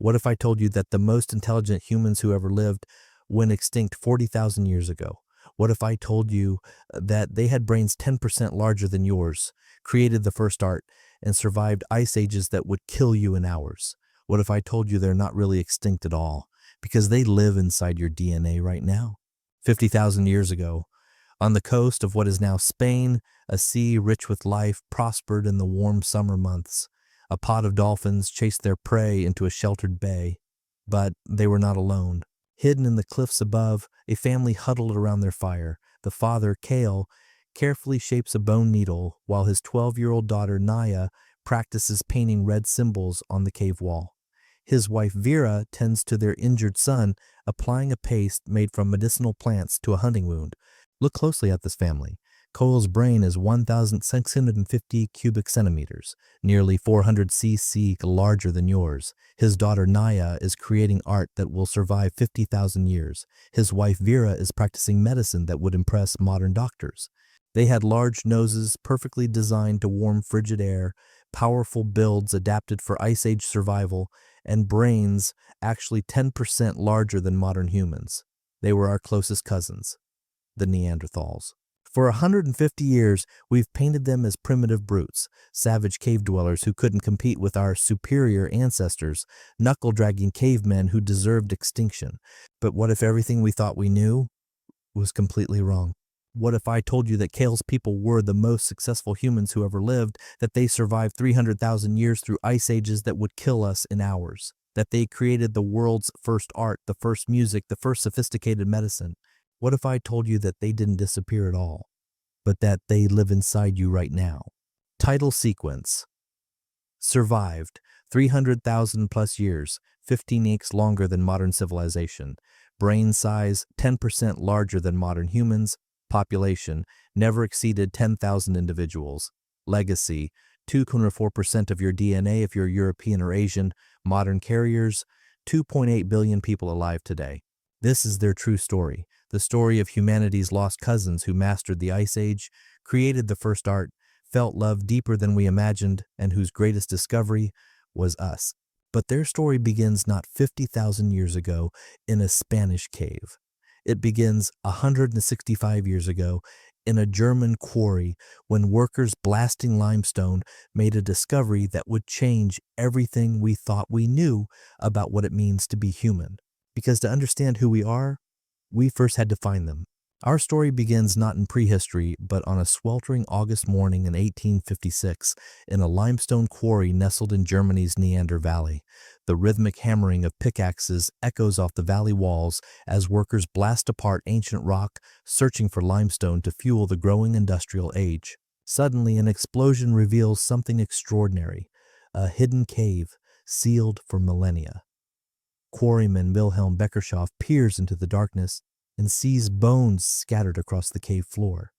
What if I told you that the most intelligent humans who ever lived went extinct 40,000 years ago? What if I told you that they had brains 10% larger than yours, created the first art, and survived ice ages that would kill you in hours? What if I told you they're not really extinct at all, because they live inside your DNA right now? 50,000 years ago, on the coast of what is now Spain, a sea rich with life prospered in the warm summer months. A pod of dolphins chased their prey into a sheltered bay. But they were not alone. Hidden in the cliffs above, a family huddled around their fire. The father, Kale, carefully shapes a bone needle while his 12-year-old daughter, Naya, practices painting red symbols on the cave wall. His wife, Vera, tends to their injured son, applying a paste made from medicinal plants to a hunting wound. Look closely at this family. Cole's brain is 1,650 cubic centimeters, nearly 400 cc larger than yours. His daughter Naya is creating art that will survive 50,000 years. His wife Vera is practicing medicine that would impress modern doctors. They had large noses perfectly designed to warm frigid air, powerful builds adapted for Ice Age survival, and brains actually 10% larger than modern humans. They were our closest cousins, the Neanderthals. For 150 years, we've painted them as primitive brutes, savage cave dwellers who couldn't compete with our superior ancestors, knuckle-dragging cavemen who deserved extinction. But what if everything we thought we knew was completely wrong? What if I told you that Kale's people were the most successful humans who ever lived, that they survived 300,000 years through ice ages that would kill us in hours, that they created the world's first art, the first music, the first sophisticated medicine? What if I told you that they didn't disappear at all, but that they live inside you right now? Title sequence. Survived 300,000 plus years, 15 weeks longer than modern civilization. Brain size 10% larger than modern humans. Population never exceeded 10,000 individuals. Legacy 204% of your DNA if you're European or Asian. Modern carriers 2.8 billion people alive today. This is their true story. The story of humanity's lost cousins who mastered the Ice Age, created the first art, felt love deeper than we imagined, and whose greatest discovery was us. But their story begins not 50,000 years ago in a Spanish cave. It begins 165 years ago in a German quarry when workers blasting limestone made a discovery that would change everything we thought we knew about what it means to be human. Because to understand who we are, we first had to find them. Our story begins not in prehistory, but on a sweltering August morning in 1856 in a limestone quarry nestled in Germany's Neanderthal Valley. The rhythmic hammering of pickaxes echoes off the valley walls as workers blast apart ancient rock, searching for limestone to fuel the growing industrial age. Suddenly, an explosion reveals something extraordinary, a hidden cave sealed for millennia. Quarryman Wilhelm Beckershoff peers into the darkness and sees bones scattered across the cave floor.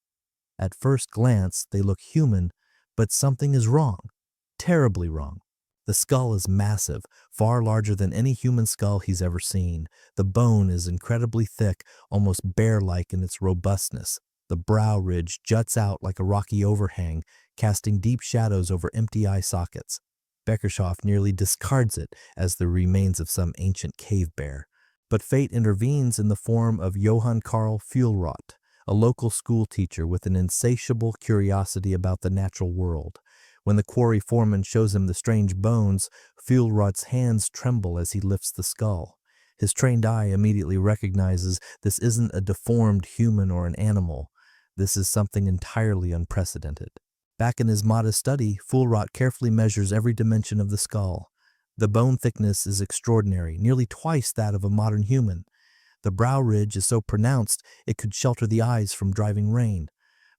At first glance, they look human, but something is wrong, terribly wrong. The skull is massive, far larger than any human skull he's ever seen. The bone is incredibly thick, almost bear-like in its robustness. The brow ridge juts out like a rocky overhang, casting deep shadows over empty eye sockets. Beckershoff nearly discards it as the remains of some ancient cave bear. But fate intervenes in the form of Johann Karl Fuhlrott, a local school teacher with an insatiable curiosity about the natural world. When the quarry foreman shows him the strange bones, Fuhlrott's hands tremble as he lifts the skull. His trained eye immediately recognizes this isn't a deformed human or an animal. This is something entirely unprecedented. Back in his modest study, Fuhlrott carefully measures every dimension of the skull. The bone thickness is extraordinary, nearly twice that of a modern human. The brow ridge is so pronounced it could shelter the eyes from driving rain.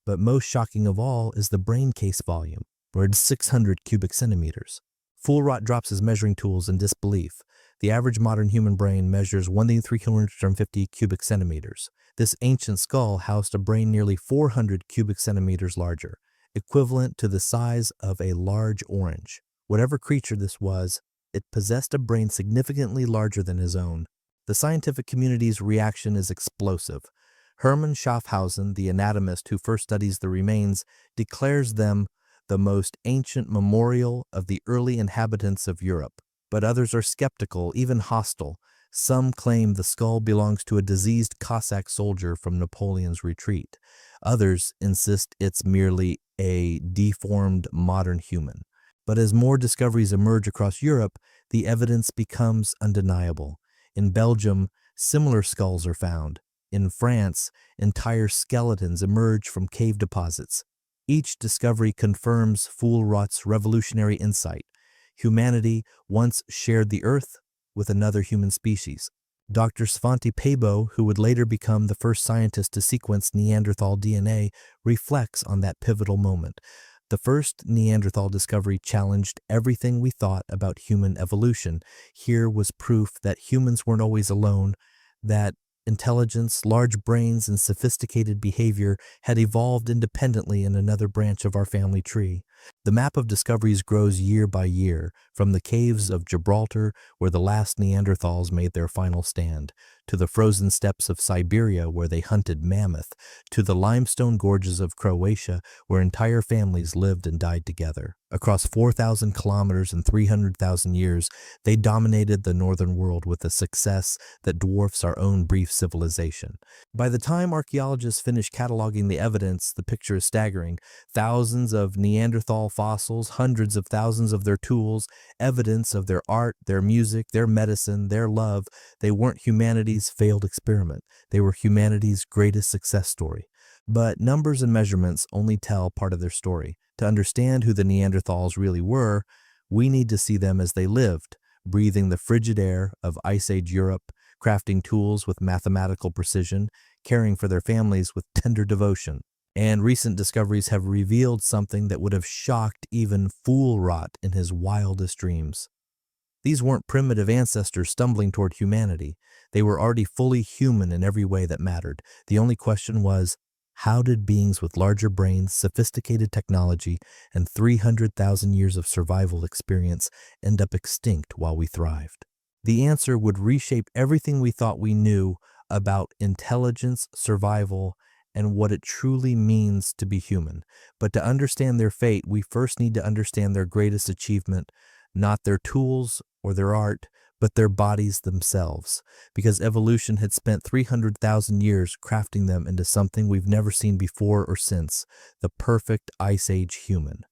But most shocking of all is the brain case volume, where it's 600 cubic centimeters. Fuhlrott drops his measuring tools in disbelief. The average modern human brain measures 1,350 cubic centimeters. This ancient skull housed a brain nearly 400 cubic centimeters larger, equivalent to the size of a large orange. Whatever creature this was, it possessed a brain significantly larger than his own. The scientific community's reaction is explosive. Hermann Schaffhausen, the anatomist who first studies the remains, declares them the most ancient memorial of the early inhabitants of Europe. but others are skeptical, even hostile. Some claim the skull belongs to a diseased Cossack soldier from Napoleon's retreat. Others insist it's merely a deformed modern human. But as more discoveries emerge across Europe, the evidence becomes undeniable. In Belgium, similar skulls are found. In France, entire skeletons emerge from cave deposits. Each discovery confirms Fuhlrot's revolutionary insight. Humanity once shared the earth with another human species. Dr. Svante Pääbo, who would later become the first scientist to sequence Neanderthal DNA, reflects on that pivotal moment. The first Neanderthal discovery challenged everything we thought about human evolution. Here was proof that humans weren't always alone, that intelligence, large brains, and sophisticated behavior had evolved independently in another branch of our family tree. The map of discoveries grows year by year, from the caves of Gibraltar, where the last Neanderthals made their final stand, to the frozen steppes of Siberia, where they hunted mammoth, to the limestone gorges of Croatia, where entire families lived and died together. Across 4,000 kilometers and 300,000 years, they dominated the northern world with a success that dwarfs our own brief civilization. By the time archaeologists finish cataloging the evidence, the picture is staggering. Thousands of Neanderthal fossils, hundreds of thousands of their tools, evidence of their art, their music, their medicine, their love. They weren't humanity's failed experiment. They were humanity's greatest success story. But numbers and measurements only tell part of their story. To understand who the Neanderthals really were, we need to see them as they lived, breathing the frigid air of Ice Age Europe, crafting tools with mathematical precision, caring for their families with tender devotion. And recent discoveries have revealed something that would have shocked even Fuhlrot in his wildest dreams. These weren't primitive ancestors stumbling toward humanity. They were already fully human in every way that mattered. The only question was, how did beings with larger brains, sophisticated technology, and 300,000 years of survival experience end up extinct while we thrived? The answer would reshape everything we thought we knew about intelligence, survival, and what it truly means to be human. But to understand their fate, we first need to understand their greatest achievement, not their tools or their art, but their bodies themselves, because evolution had spent 300,000 years crafting them into something we've never seen before or since, the perfect Ice Age human.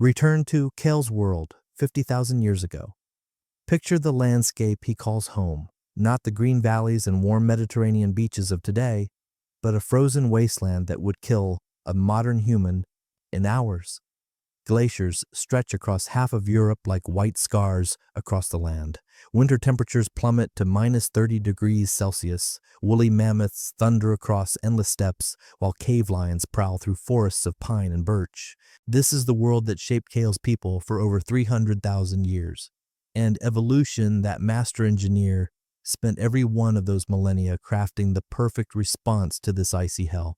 Return to Kale's world 50,000 years ago. Picture the landscape he calls home, not the green valleys and warm Mediterranean beaches of today, but a frozen wasteland that would kill a modern human in hours. Glaciers stretch across half of Europe like white scars across the land. Winter temperatures plummet to -30 degrees Celsius. Woolly mammoths thunder across endless steppes, while cave lions prowl through forests of pine and birch. This is the world that shaped Kale's people for over 300,000 years. And evolution, that master engineer, spent every one of those millennia crafting the perfect response to this icy hell.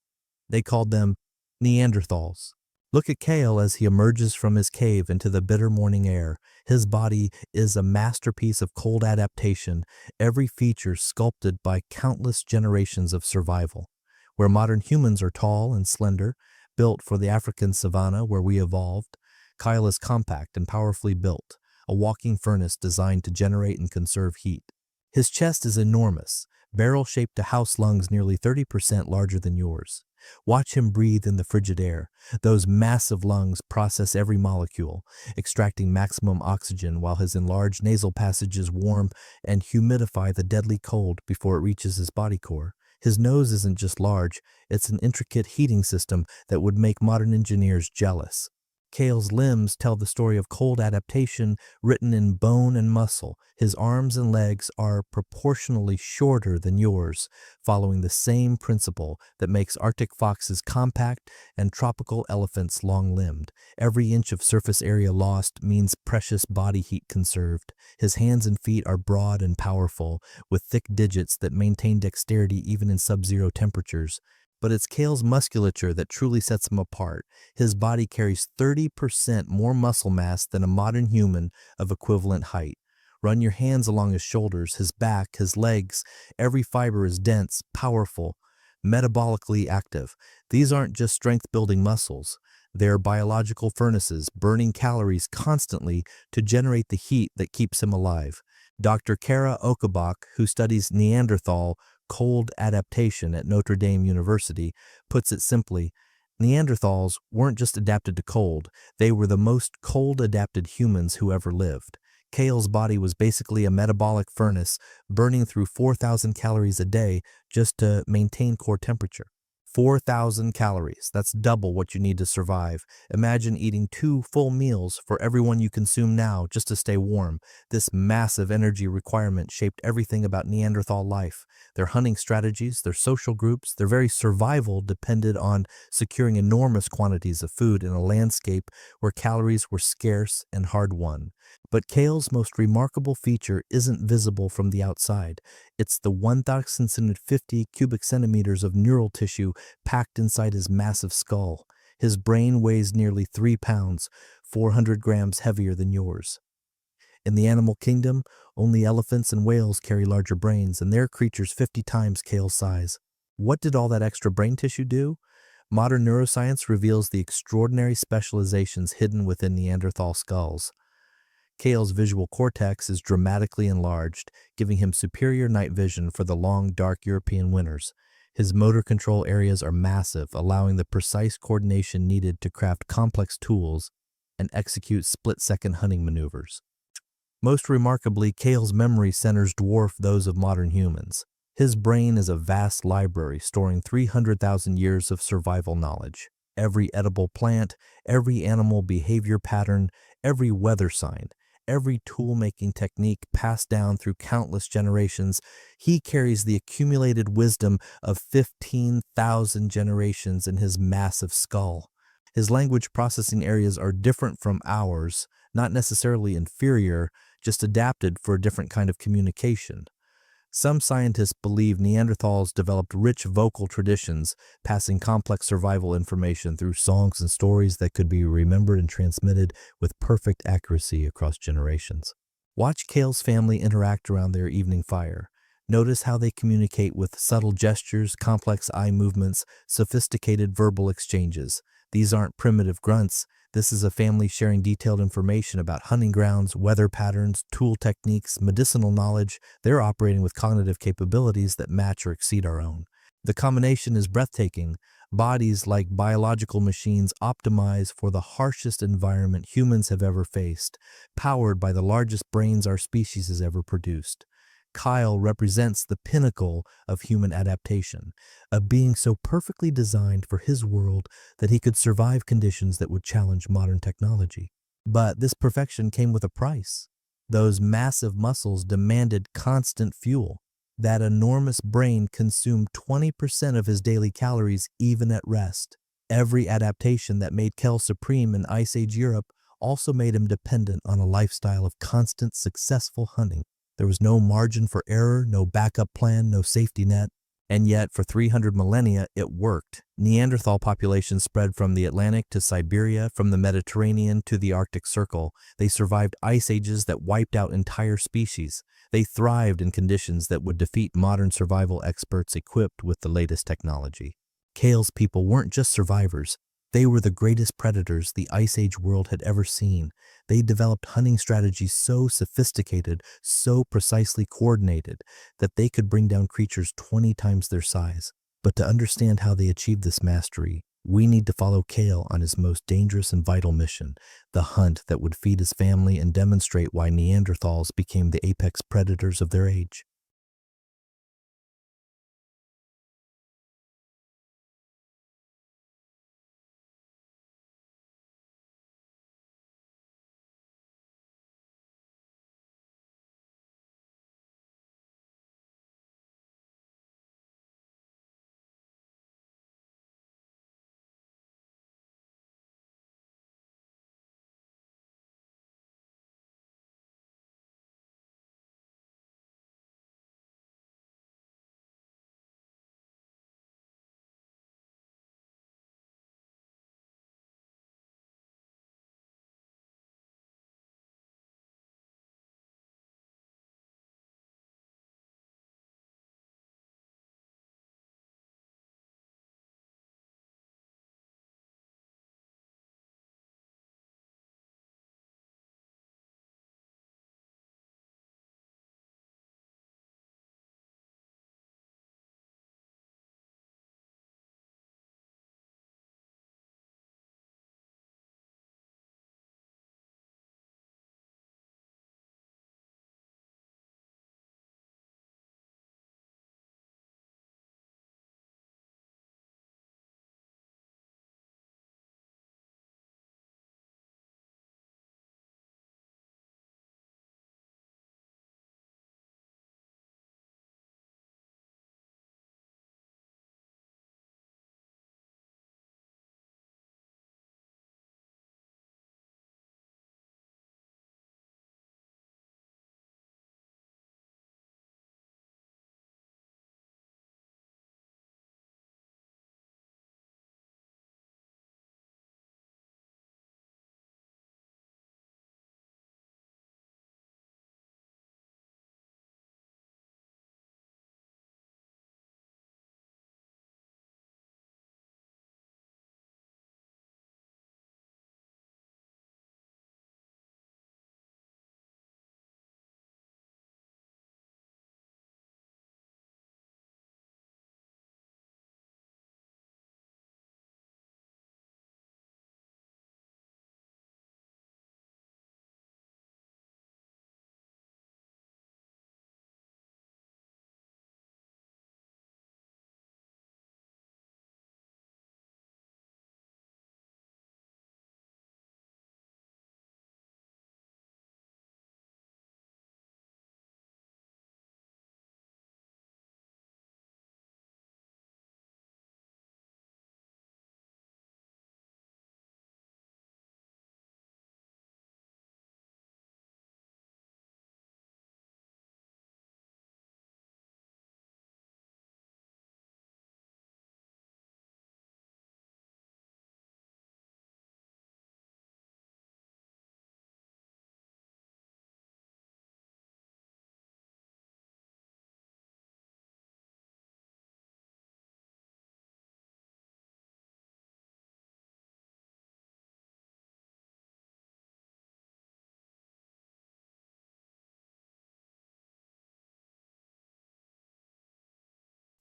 They called them Neanderthals. Look at Kale as he emerges from his cave into the bitter morning air. His body is a masterpiece of cold adaptation, every feature sculpted by countless generations of survival. Where modern humans are tall and slender, built for the African savanna where we evolved, Kale is compact and powerfully built, a walking furnace designed to generate and conserve heat. His chest is enormous, barrel-shaped to house lungs nearly 30% larger than yours. Watch him breathe in the frigid air. Those massive lungs process every molecule, extracting maximum oxygen while his enlarged nasal passages warm and humidify the deadly cold before it reaches his body core. His nose isn't just large, it's an intricate heating system that would make modern engineers jealous. Kale's limbs tell the story of cold adaptation written in bone and muscle. His arms and legs are proportionally shorter than yours, following the same principle that makes Arctic foxes compact and tropical elephants long-limbed. Every inch of surface area lost means precious body heat conserved. His hands and feet are broad and powerful, with thick digits that maintain dexterity even in sub-zero temperatures. But it's Kale's musculature that truly sets him apart. His body carries 30% more muscle mass than a modern human of equivalent height. Run your hands along his shoulders, his back, his legs. Every fiber is dense, powerful, metabolically active. These aren't just strength-building muscles. They're biological furnaces, burning calories constantly to generate the heat that keeps him alive. Dr. Kara Okabach, who studies Neanderthal cold adaptation at Notre Dame University, puts it simply, Neanderthals weren't just adapted to cold, they were the most cold-adapted humans who ever lived. Kale's body was basically a metabolic furnace, burning through 4,000 calories a day just to maintain core temperature. 4,000 calories. That's double what you need to survive. Imagine eating 2 full meals for every one you consume now just to stay warm. This massive energy requirement shaped everything about Neanderthal life. Their hunting strategies, their social groups, their very survival depended on securing enormous quantities of food in a landscape where calories were scarce and hard-won. But Kale's most remarkable feature isn't visible from the outside. It's the 1,050 cubic centimeters of neural tissue packed inside his massive skull. His brain weighs nearly 3 pounds, 400 grams heavier than yours. In the animal kingdom, only elephants and whales carry larger brains, and they're creatures 50 times Kale's size. What did all that extra brain tissue do? Modern neuroscience reveals the extraordinary specializations hidden within Neanderthal skulls. Kale's visual cortex is dramatically enlarged, giving him superior night vision for the long, dark European winters. His motor control areas are massive, allowing the precise coordination needed to craft complex tools and execute split-second hunting maneuvers. Most remarkably, Kale's memory centers dwarf those of modern humans. His brain is a vast library storing 300,000 years of survival knowledge. Every edible plant, every animal behavior pattern, every weather sign, every tool-making technique passed down through countless generations, he carries the accumulated wisdom of 15,000 generations in his massive skull. His language processing areas are different from ours, not necessarily inferior, just adapted for a different kind of communication. Some scientists believe Neanderthals developed rich vocal traditions, passing complex survival information through songs and stories that could be remembered and transmitted with perfect accuracy across generations. Watch Kale's family interact around their evening fire. Notice how they communicate with subtle gestures, complex eye movements, sophisticated verbal exchanges. These aren't primitive grunts. This is a family sharing detailed information about hunting grounds, weather patterns, tool techniques, medicinal knowledge. They're operating with cognitive capabilities that match or exceed our own. The combination is breathtaking. Bodies like biological machines optimize for the harshest environment humans have ever faced, powered by the largest brains our species has ever produced. Kyle represents the pinnacle of human adaptation, a being so perfectly designed for his world that he could survive conditions that would challenge modern technology. But this perfection came with a price. Those massive muscles demanded constant fuel. That enormous brain consumed 20% of his daily calories even at rest. Every adaptation that made Kell supreme in Ice Age Europe also made him dependent on a lifestyle of constant, successful hunting. There was no margin for error, no backup plan, no safety net. And yet, for 300 millennia, it worked. Neanderthal populations spread from the Atlantic to Siberia, from the Mediterranean to the Arctic Circle. They survived ice ages that wiped out entire species. They thrived in conditions that would defeat modern survival experts equipped with the latest technology. Kale's people weren't just survivors. They were the greatest predators the Ice Age world had ever seen. They developed hunting strategies so sophisticated, so precisely coordinated, that they could bring down creatures 20 times their size. But to understand how they achieved this mastery, we need to follow Kale on his most dangerous and vital mission, the hunt that would feed his family and demonstrate why Neanderthals became the apex predators of their age.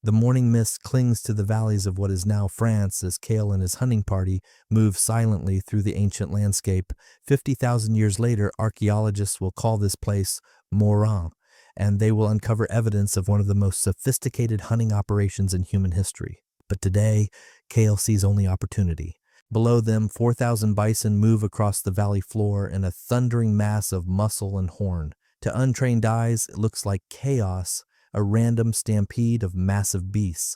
The morning mist clings to the valleys of what is now France as Kale and his hunting party move silently through the ancient landscape. 50,000 years later, archaeologists will call this place Moran, and they will uncover evidence of one of the most sophisticated hunting operations in human history. But today, Kale sees only opportunity. Below them, 4,000 bison move across the valley floor in a thundering mass of muscle and horn. To untrained eyes, it looks like chaos, a random stampede of massive beasts.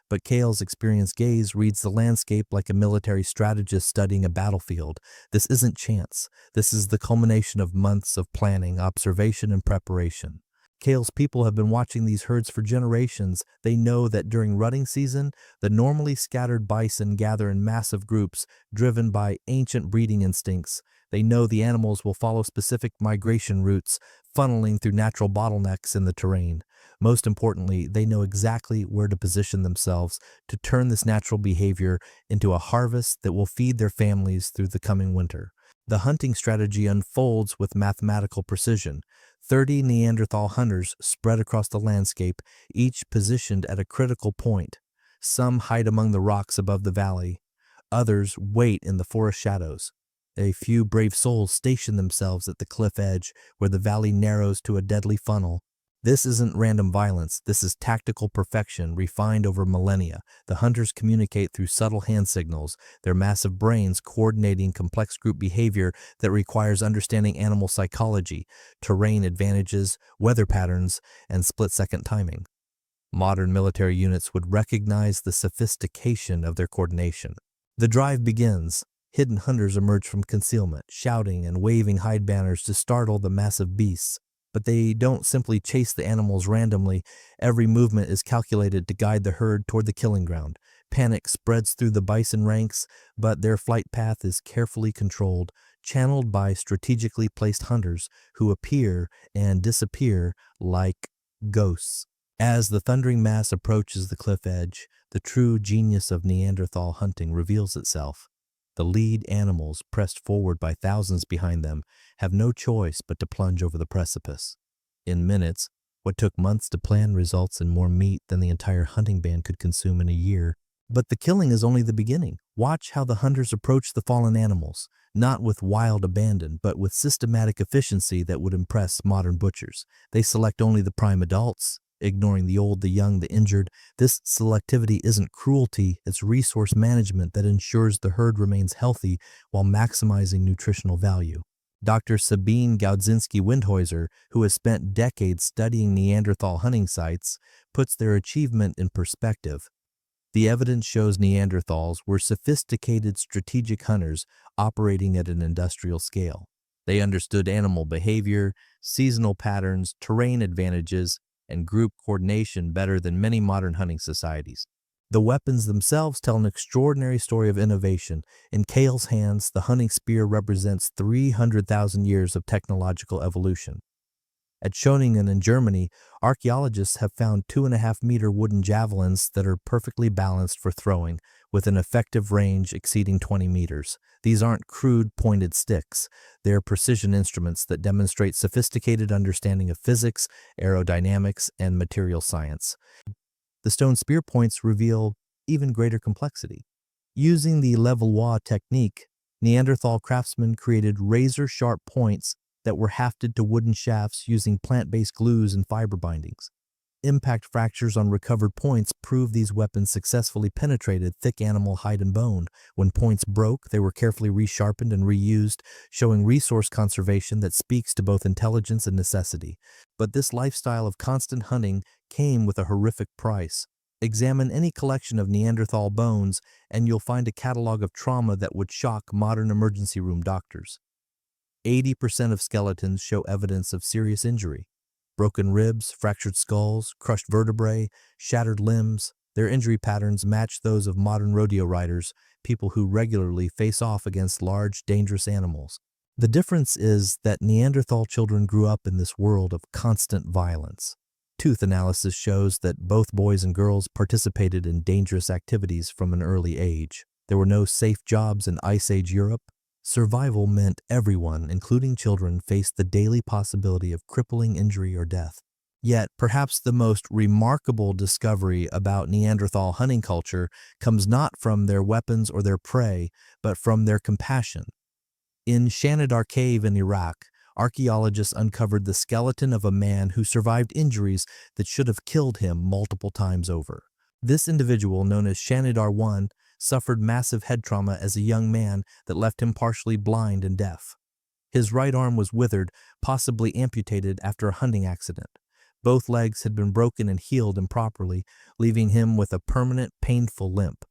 But Kale's experienced gaze reads the landscape like a military strategist studying a battlefield. This isn't chance. This is the culmination of months of planning, observation, and preparation. Kale's people have been watching these herds for generations. They know that during rutting season, the normally scattered bison gather in massive groups, driven by ancient breeding instincts. They know the animals will follow specific migration routes, funneling through natural bottlenecks in the terrain. Most importantly, they know exactly where to position themselves to turn this natural behavior into a harvest that will feed their families through the coming winter. The hunting strategy unfolds with mathematical precision. 30 Neanderthal hunters spread across the landscape, each positioned at a critical point. Some hide among the rocks above the valley. Others wait in the forest shadows. A few brave souls station themselves at the cliff edge where the valley narrows to a deadly funnel. This isn't random violence. This is tactical perfection refined over millennia. The hunters communicate through subtle hand signals, their massive brains coordinating complex group behavior that requires understanding animal psychology, terrain advantages, weather patterns, and split-second timing. Modern military units would recognize the sophistication of their coordination. The drive begins. Hidden hunters emerge from concealment, shouting and waving hide banners to startle the massive beasts. But they don't simply chase the animals randomly. Every movement is calculated to guide the herd toward the killing ground. Panic spreads through the bison ranks, but their flight path is carefully controlled, channeled by strategically placed hunters who appear and disappear like ghosts. As the thundering mass approaches the cliff edge, the true genius of Neanderthal hunting reveals itself. The lead animals, pressed forward by thousands behind them, have no choice but to plunge over the precipice. In minutes, what took months to plan results in more meat than the entire hunting band could consume in a year. But the killing is only the beginning. Watch how the hunters approach the fallen animals, not with wild abandon, but with systematic efficiency that would impress modern butchers. They select only the prime adults, ignoring the old, the young, the injured. This selectivity isn't cruelty, it's resource management that ensures the herd remains healthy while maximizing nutritional value. Dr. Sabine Gaudzinski-Windhäuser, who has spent decades studying Neanderthal hunting sites, puts their achievement in perspective. The evidence shows Neanderthals were sophisticated strategic hunters operating at an industrial scale. They understood animal behavior, seasonal patterns, terrain advantages, and group coordination better than many modern hunting societies. The weapons themselves tell an extraordinary story of innovation. In Kale's hands, the hunting spear represents 300,000 years of technological evolution. At Schoningen in Germany, archaeologists have found 2.5-meter wooden javelins that are perfectly balanced for throwing, with an effective range exceeding 20 meters. These aren't crude, pointed sticks. They're precision instruments that demonstrate sophisticated understanding of physics, aerodynamics, and material science. The stone spear points reveal even greater complexity. Using the Levallois technique, Neanderthal craftsmen created razor-sharp points that were hafted to wooden shafts using plant-based glues and fiber bindings. Impact fractures on recovered points prove these weapons successfully penetrated thick animal hide and bone. When points broke, they were carefully resharpened and reused, showing resource conservation that speaks to both intelligence and necessity. But this lifestyle of constant hunting came with a horrific price. Examine any collection of Neanderthal bones, and you'll find a catalog of trauma that would shock modern emergency room doctors. 80% of skeletons show evidence of serious injury. Broken ribs, fractured skulls, crushed vertebrae, shattered limbs. Their injury patterns match those of modern rodeo riders, people who regularly face off against large, dangerous animals. The difference is that Neanderthal children grew up in this world of constant violence. Tooth analysis shows that both boys and girls participated in dangerous activities from an early age. There were no safe jobs in Ice Age Europe. Survival meant everyone, including children, faced the daily possibility of crippling injury or death. Yet, perhaps the most remarkable discovery about Neanderthal hunting culture comes not from their weapons or their prey, but from their compassion. In Shanidar Cave in Iraq, archaeologists uncovered the skeleton of a man who survived injuries that should have killed him multiple times over. This individual, known as Shanidar I, suffered massive head trauma as a young man that left him partially blind and deaf. His right arm was withered, possibly amputated after a hunting accident. Both legs had been broken and healed improperly, leaving him with a permanent, painful limp.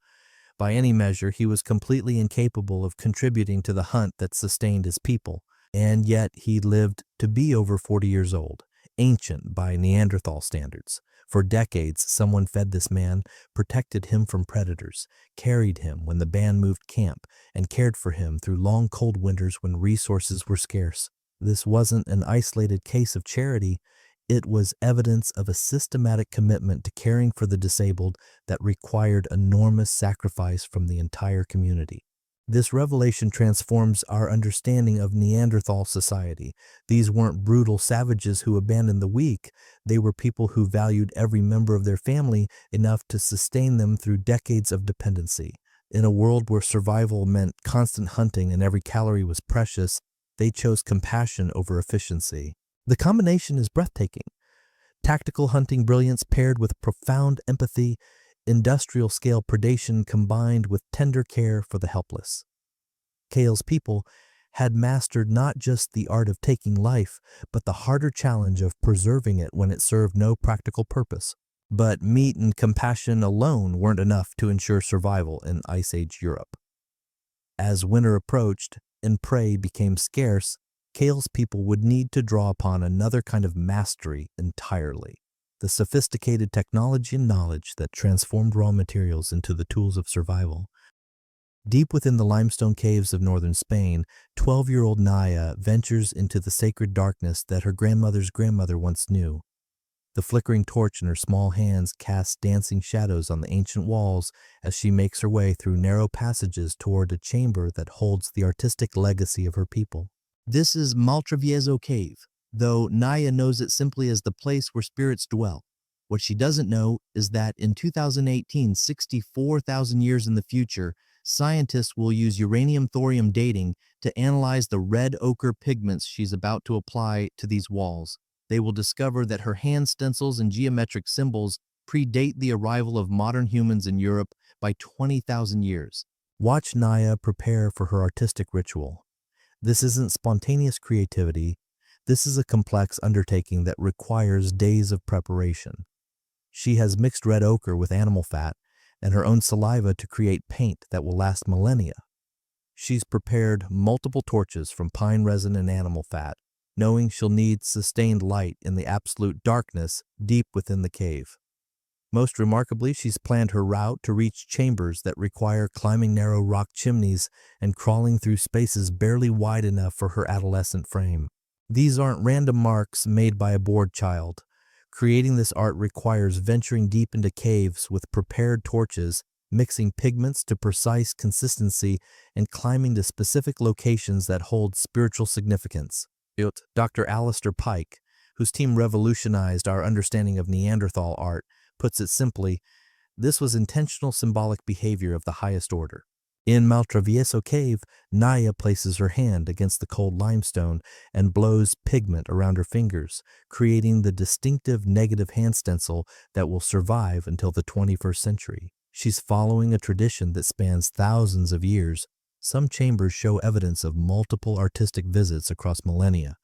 By any measure, he was completely incapable of contributing to the hunt that sustained his people, and yet he lived to be over 40 years old, ancient by Neanderthal standards. For decades, someone fed this man, protected him from predators, carried him when the band moved camp, and cared for him through long cold winters when resources were scarce. This wasn't an isolated case of charity. It was evidence of a systematic commitment to caring for the disabled that required enormous sacrifice from the entire community. This revelation transforms our understanding of Neanderthal society. These weren't brutal savages who abandoned the weak. They were people who valued every member of their family enough to sustain them through decades of dependency. In a world where survival meant constant hunting and every calorie was precious, they chose compassion over efficiency. The combination is breathtaking. Tactical hunting brilliance paired with profound empathy, industrial-scale predation combined with tender care for the helpless. Kale's people had mastered not just the art of taking life, but the harder challenge of preserving it when it served no practical purpose. But meat and compassion alone weren't enough to ensure survival in Ice Age Europe. As winter approached and prey became scarce, Kale's people would need to draw upon another kind of mastery entirely. The sophisticated technology and knowledge that transformed raw materials into the tools of survival. Deep within the limestone caves of northern Spain, 12-year-old Naya ventures into the sacred darkness that her grandmother's grandmother once knew. The flickering torch in her small hands casts dancing shadows on the ancient walls as she makes her way through narrow passages toward a chamber that holds the artistic legacy of her people. This is Maltravieso Cave, though Naya knows it simply as the place where spirits dwell. What she doesn't know is that in 2018, 64,000 years in the future, scientists will use uranium-thorium dating to analyze the red ochre pigments she's about to apply to these walls. They will discover that her hand stencils and geometric symbols predate the arrival of modern humans in Europe by 20,000 years. Watch Naya prepare for her artistic ritual. This isn't spontaneous creativity. This is a complex undertaking that requires days of preparation. She has mixed red ochre with animal fat and her own saliva to create paint that will last millennia. She's prepared multiple torches from pine resin and animal fat, knowing she'll need sustained light in the absolute darkness deep within the cave. Most remarkably, she's planned her route to reach chambers that require climbing narrow rock chimneys and crawling through spaces barely wide enough for her adolescent frame. These aren't random marks made by a bored child. Creating this art requires venturing deep into caves with prepared torches, mixing pigments to precise consistency, and climbing to specific locations that hold spiritual significance. Dr. Alistair Pike, whose team revolutionized our understanding of Neanderthal art, puts it simply, this was intentional symbolic behavior of the highest order. In Maltravieso Cave, Naya places her hand against the cold limestone and blows pigment around her fingers, creating the distinctive negative hand stencil that will survive until the 21st century. She's following a tradition that spans thousands of years. Some chambers show evidence of multiple artistic visits across millennia,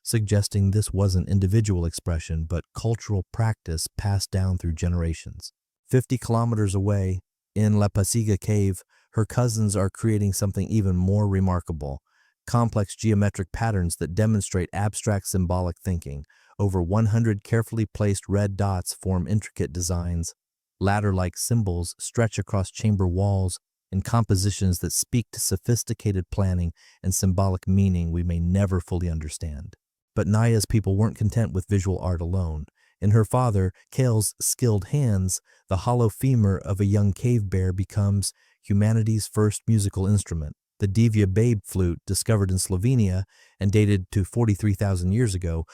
suggesting this wasn't individual expression but cultural practice passed down through generations. 50 kilometers away, in La Pasiga Cave, her cousins are creating something even more remarkable, complex geometric patterns that demonstrate abstract symbolic thinking. Over 100 carefully placed red dots form intricate designs. Ladder-like symbols stretch across chamber walls in compositions that speak to sophisticated planning and symbolic meaning we may never fully understand. But Naya's people weren't content with visual art alone. In her father, Kale's skilled hands, the hollow femur of a young cave bear becomes humanity's first musical instrument. The Divya Babe flute, discovered in Slovenia and dated to 43,000 years ago,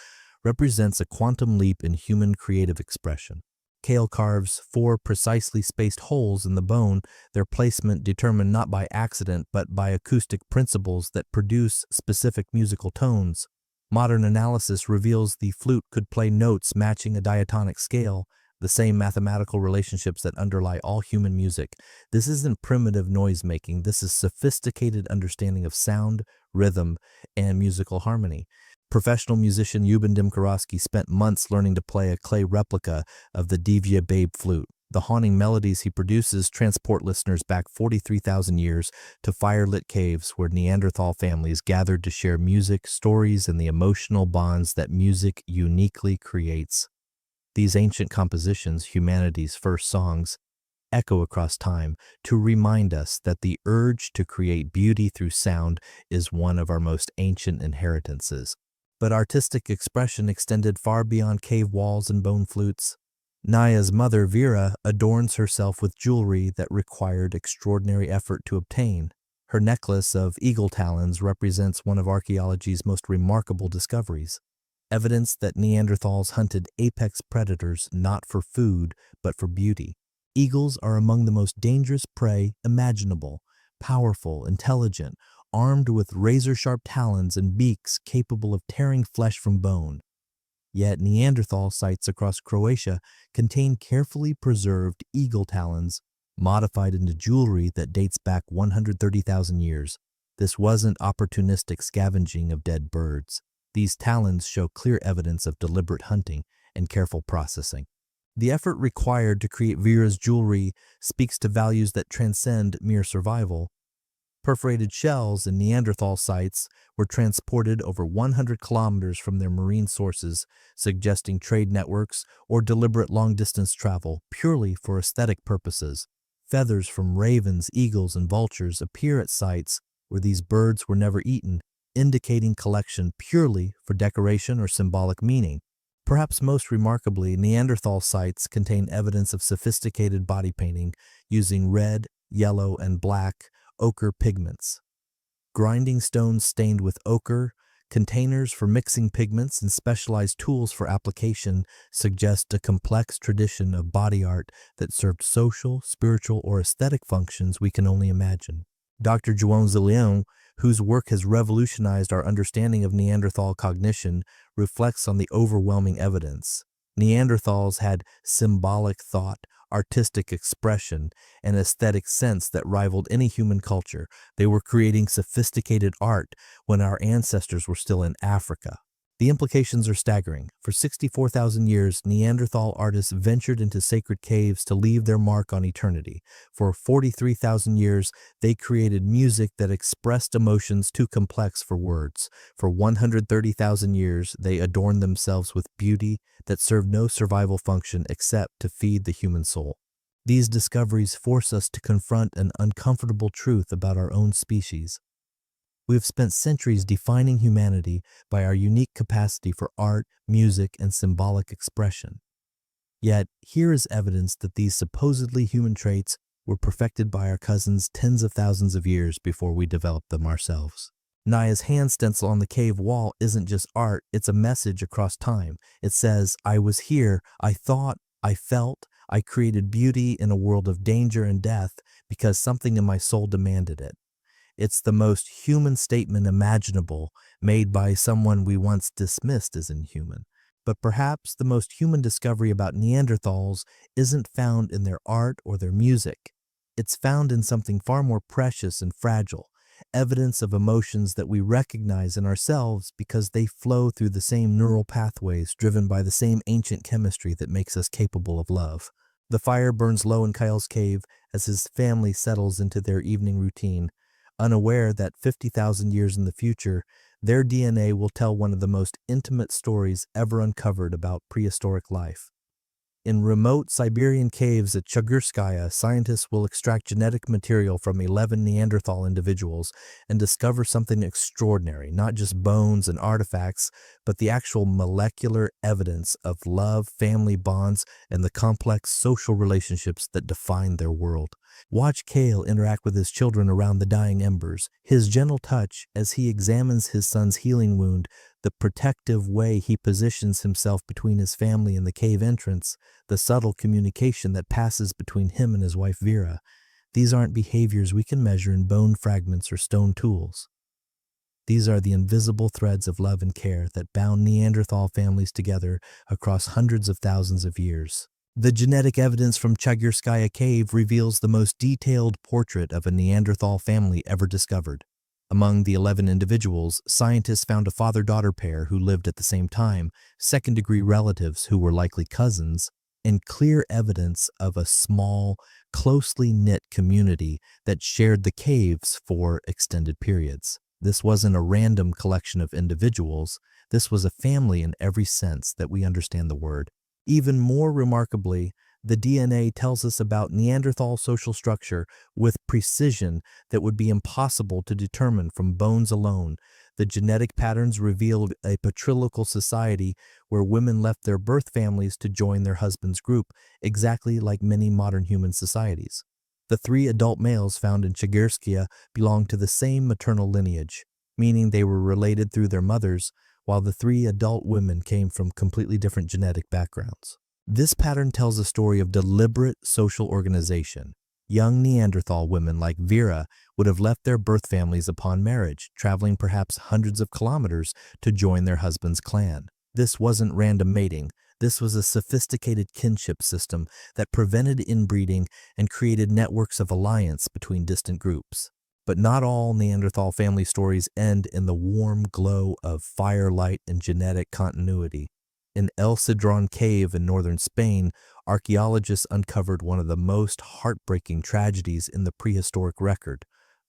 represents a quantum leap in human creative expression. Kale carves 4 precisely spaced holes in the bone, their placement determined not by accident but by acoustic principles that produce specific musical tones. Modern analysis reveals the flute could play notes matching a diatonic scale, the same mathematical relationships that underlie all human music. This isn't primitive noise-making, this is sophisticated understanding of sound, rhythm, and musical harmony. Professional musician Eugen Dimkarowski spent months learning to play a clay replica of the Divya Babe flute. The haunting melodies he produces transport listeners back 43,000 years to fire-lit caves where Neanderthal families gathered to share music, stories, and the emotional bonds that music uniquely creates. These ancient compositions, humanity's first songs, echo across time to remind us that the urge to create beauty through sound is one of our most ancient inheritances. But artistic expression extended far beyond cave walls and bone flutes. Naya's mother, Vera, adorns herself with jewelry that required extraordinary effort to obtain. Her necklace of eagle talons represents one of archaeology's most remarkable discoveries, evidence that Neanderthals hunted apex predators not for food, but for beauty. Eagles are among the most dangerous prey imaginable, powerful, intelligent, armed with razor-sharp talons and beaks capable of tearing flesh from bone. Yet Neanderthal sites across Croatia contain carefully preserved eagle talons, modified into jewelry that dates back 130,000 years. This wasn't opportunistic scavenging of dead birds. These talons show clear evidence of deliberate hunting and careful processing. The effort required to create Vera's jewelry speaks to values that transcend mere survival. Perforated shells in Neanderthal sites were transported over 100 kilometers from their marine sources, suggesting trade networks or deliberate long-distance travel purely for aesthetic purposes. Feathers from ravens, eagles, and vultures appear at sites where these birds were never eaten, indicating collection purely for decoration or symbolic meaning. Perhaps most remarkably, Neanderthal sites contain evidence of sophisticated body painting using red, yellow, and black ochre pigments. Grinding stones stained with ochre, containers for mixing pigments, and specialized tools for application suggest a complex tradition of body art that served social, spiritual, or aesthetic functions we can only imagine. Dr. João Zilhão, whose work has revolutionized our understanding of Neanderthal cognition, reflects on the overwhelming evidence. Neanderthals had symbolic thought, artistic expression, and aesthetic sense that rivaled any human culture. They were creating sophisticated art when our ancestors were still in Africa. The implications are staggering. For 64,000 years, Neanderthal artists ventured into sacred caves to leave their mark on eternity. For 43,000 years, they created music that expressed emotions too complex for words. For 130,000 years, they adorned themselves with beauty that served no survival function except to feed the human soul. These discoveries force us to confront an uncomfortable truth about our own species. We have spent centuries defining humanity by our unique capacity for art, music, and symbolic expression. Yet, here is evidence that these supposedly human traits were perfected by our cousins tens of thousands of years before we developed them ourselves. Naya's hand stencil on the cave wall isn't just art, it's a message across time. It says, "I was here, I thought, I felt, I created beauty in a world of danger and death because something in my soul demanded it." It's the most human statement imaginable, made by someone we once dismissed as inhuman. But perhaps the most human discovery about Neanderthals isn't found in their art or their music. It's found in something far more precious and fragile, evidence of emotions that we recognize in ourselves because they flow through the same neural pathways driven by the same ancient chemistry that makes us capable of love. The fire burns low in Kyle's cave as his family settles into their evening routine, unaware that 50,000 years in the future, their DNA will tell one of the most intimate stories ever uncovered about prehistoric life. In remote Siberian caves at Chugurskaya, scientists will extract genetic material from 11 Neanderthal individuals and discover something extraordinary, not just bones and artifacts, but the actual molecular evidence of love, family bonds, and the complex social relationships that define their world. Watch Kale interact with his children around the dying embers. His gentle touch, as he examines his son's healing wound, The protective way he positions himself between his family and the cave entrance, the subtle communication that passes between him and his wife Vera, these aren't behaviors we can measure in bone fragments or stone tools. These are the invisible threads of love and care that bound Neanderthal families together across hundreds of thousands of years. The genetic evidence from Chagirskaya Cave reveals the most detailed portrait of a Neanderthal family ever discovered. Among the 11 individuals, scientists found a father-daughter pair who lived at the same time, second-degree relatives who were likely cousins, and clear evidence of a small, closely knit community that shared the caves for extended periods. This wasn't a random collection of individuals. This was a family in every sense that we understand the word. Even more remarkably, the DNA tells us about Neanderthal social structure with precision that would be impossible to determine from bones alone. The genetic patterns revealed a patriarchal society where women left their birth families to join their husband's group, exactly like many modern human societies. The 3 adult males found in Chagirskaya belonged to the same maternal lineage, meaning they were related through their mothers, while the 3 adult women came from completely different genetic backgrounds. This pattern tells a story of deliberate social organization. Young Neanderthal women like Vera would have left their birth families upon marriage, traveling perhaps hundreds of kilometers to join their husband's clan. This wasn't random mating. This was a sophisticated kinship system that prevented inbreeding and created networks of alliance between distant groups. But not all Neanderthal family stories end in the warm glow of firelight and genetic continuity. In El Cedron Cave in northern Spain, archaeologists uncovered one of the most heartbreaking tragedies in the prehistoric record: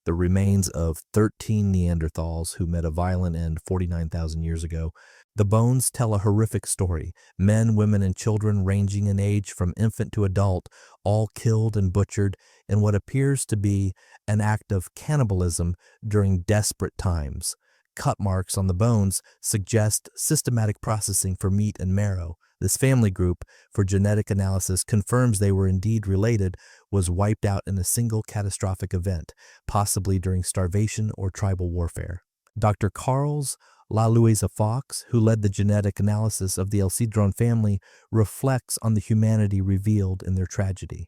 the remains of 13 Neanderthals who met a violent end 49,000 years ago. The bones tell a horrific story: men, women, and children ranging in age from infant to adult, all killed and butchered in what appears to be an act of cannibalism during desperate times. Cut marks on the bones suggest systematic processing for meat and marrow. This family group, for genetic analysis, confirms they were indeed related, was wiped out in a single catastrophic event, possibly during starvation or tribal warfare. Dr. Carls Louisa Fox, who led the genetic analysis of the El Cedron family, reflects on the humanity revealed in their tragedy.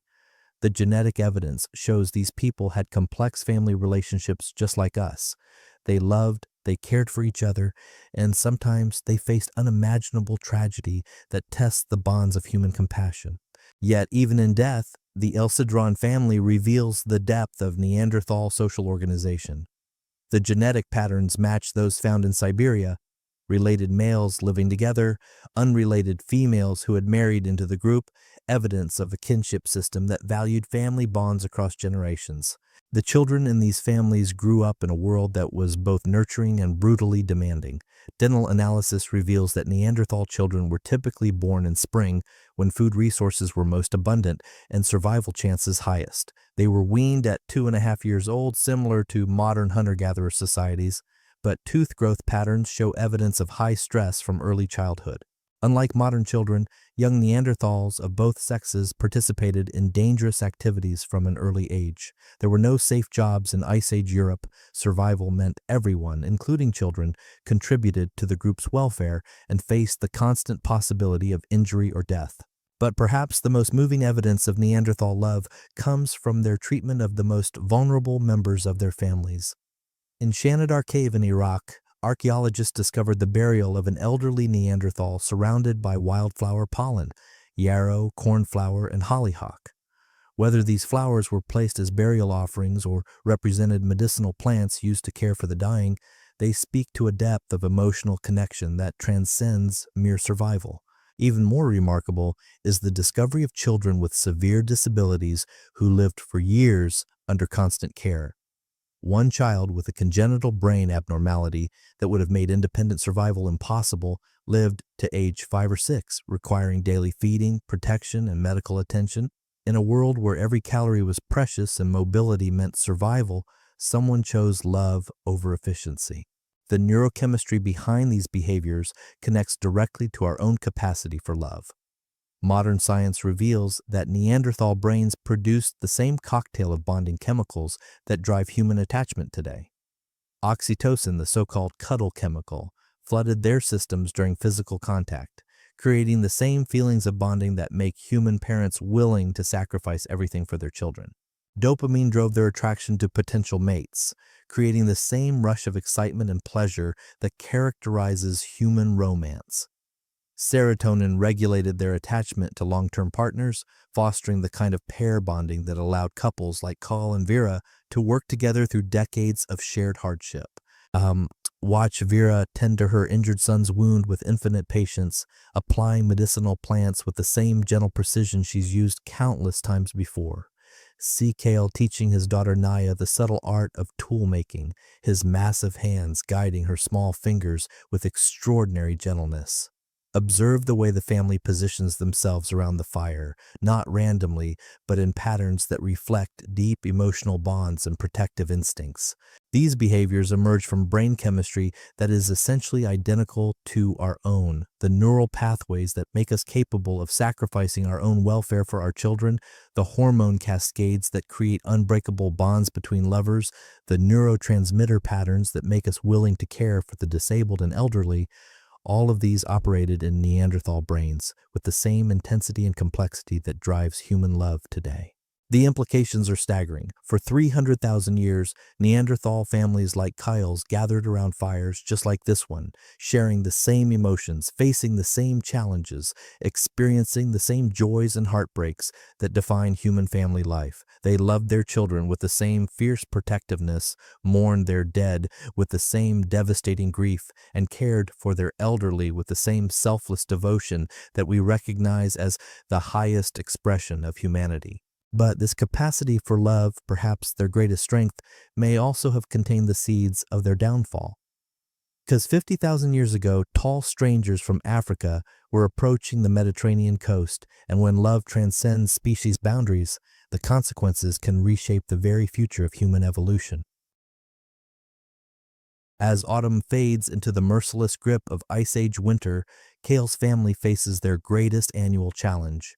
The genetic evidence shows these people had complex family relationships just like us. They loved, they cared for each other, and sometimes they faced unimaginable tragedy that tests the bonds of human compassion. Yet, even in death, the El Cedron family reveals the depth of Neanderthal social organization. The genetic patterns match those found in Siberia: related males living together, unrelated females who had married into the group, evidence of a kinship system that valued family bonds across generations. The children in these families grew up in a world that was both nurturing and brutally demanding. Dental analysis reveals that Neanderthal children were typically born in spring, when food resources were most abundant and survival chances highest. They were weaned at 2.5 years old, similar to modern hunter-gatherer societies, but tooth growth patterns show evidence of high stress from early childhood. Unlike modern children, young Neanderthals of both sexes participated in dangerous activities from an early age. There were no safe jobs in Ice Age Europe. Survival meant everyone, including children, contributed to the group's welfare and faced the constant possibility of injury or death. But perhaps the most moving evidence of Neanderthal love comes from their treatment of the most vulnerable members of their families. In Shanidar Cave in Iraq, archaeologists discovered the burial of an elderly Neanderthal surrounded by wildflower pollen, yarrow, cornflower, and hollyhock. Whether these flowers were placed as burial offerings or represented medicinal plants used to care for the dying, they speak to a depth of emotional connection that transcends mere survival. Even more remarkable is the discovery of children with severe disabilities who lived for years under constant care. One child with a congenital brain abnormality that would have made independent survival impossible lived to age 5 or 6, requiring daily feeding, protection, and medical attention. In a world where every calorie was precious and mobility meant survival, someone chose love over efficiency. The neurochemistry behind these behaviors connects directly to our own capacity for love. Modern science reveals that Neanderthal brains produced the same cocktail of bonding chemicals that drive human attachment today. Oxytocin, the so-called cuddle chemical, flooded their systems during physical contact, creating the same feelings of bonding that make human parents willing to sacrifice everything for their children. Dopamine drove their attraction to potential mates, creating the same rush of excitement and pleasure that characterizes human romance. Serotonin regulated their attachment to long-term partners, fostering the kind of pair bonding that allowed couples like Carl and Vera to work together through decades of shared hardship. Um, Watch Vera tend to her injured son's wound with infinite patience, applying medicinal plants with the same gentle precision she's used countless times before. See Kale teaching his daughter Naya the subtle art of tool making, his massive hands guiding her small fingers with extraordinary gentleness. Observe the way the family positions themselves around the fire, not randomly, but in patterns that reflect deep emotional bonds and protective instincts. These behaviors emerge from brain chemistry that is essentially identical to our own. The neural pathways that make us capable of sacrificing our own welfare for our children, the hormone cascades that create unbreakable bonds between lovers, the neurotransmitter patterns that make us willing to care for the disabled and elderly. All of these operated in Neanderthal brains with the same intensity and complexity that drives human love today. The implications are staggering. For 300,000 years, Neanderthal families like Kyle's gathered around fires just like this one, sharing the same emotions, facing the same challenges, experiencing the same joys and heartbreaks that define human family life. They loved their children with the same fierce protectiveness, mourned their dead with the same devastating grief, and cared for their elderly with the same selfless devotion that we recognize as the highest expression of humanity. But this capacity for love, perhaps their greatest strength, may also have contained the seeds of their downfall. Because 50,000 years ago, tall strangers from Africa were approaching the Mediterranean coast, and when love transcends species boundaries, the consequences can reshape the very future of human evolution. As autumn fades into the merciless grip of Ice Age winter, Kale's family faces their greatest annual challenge.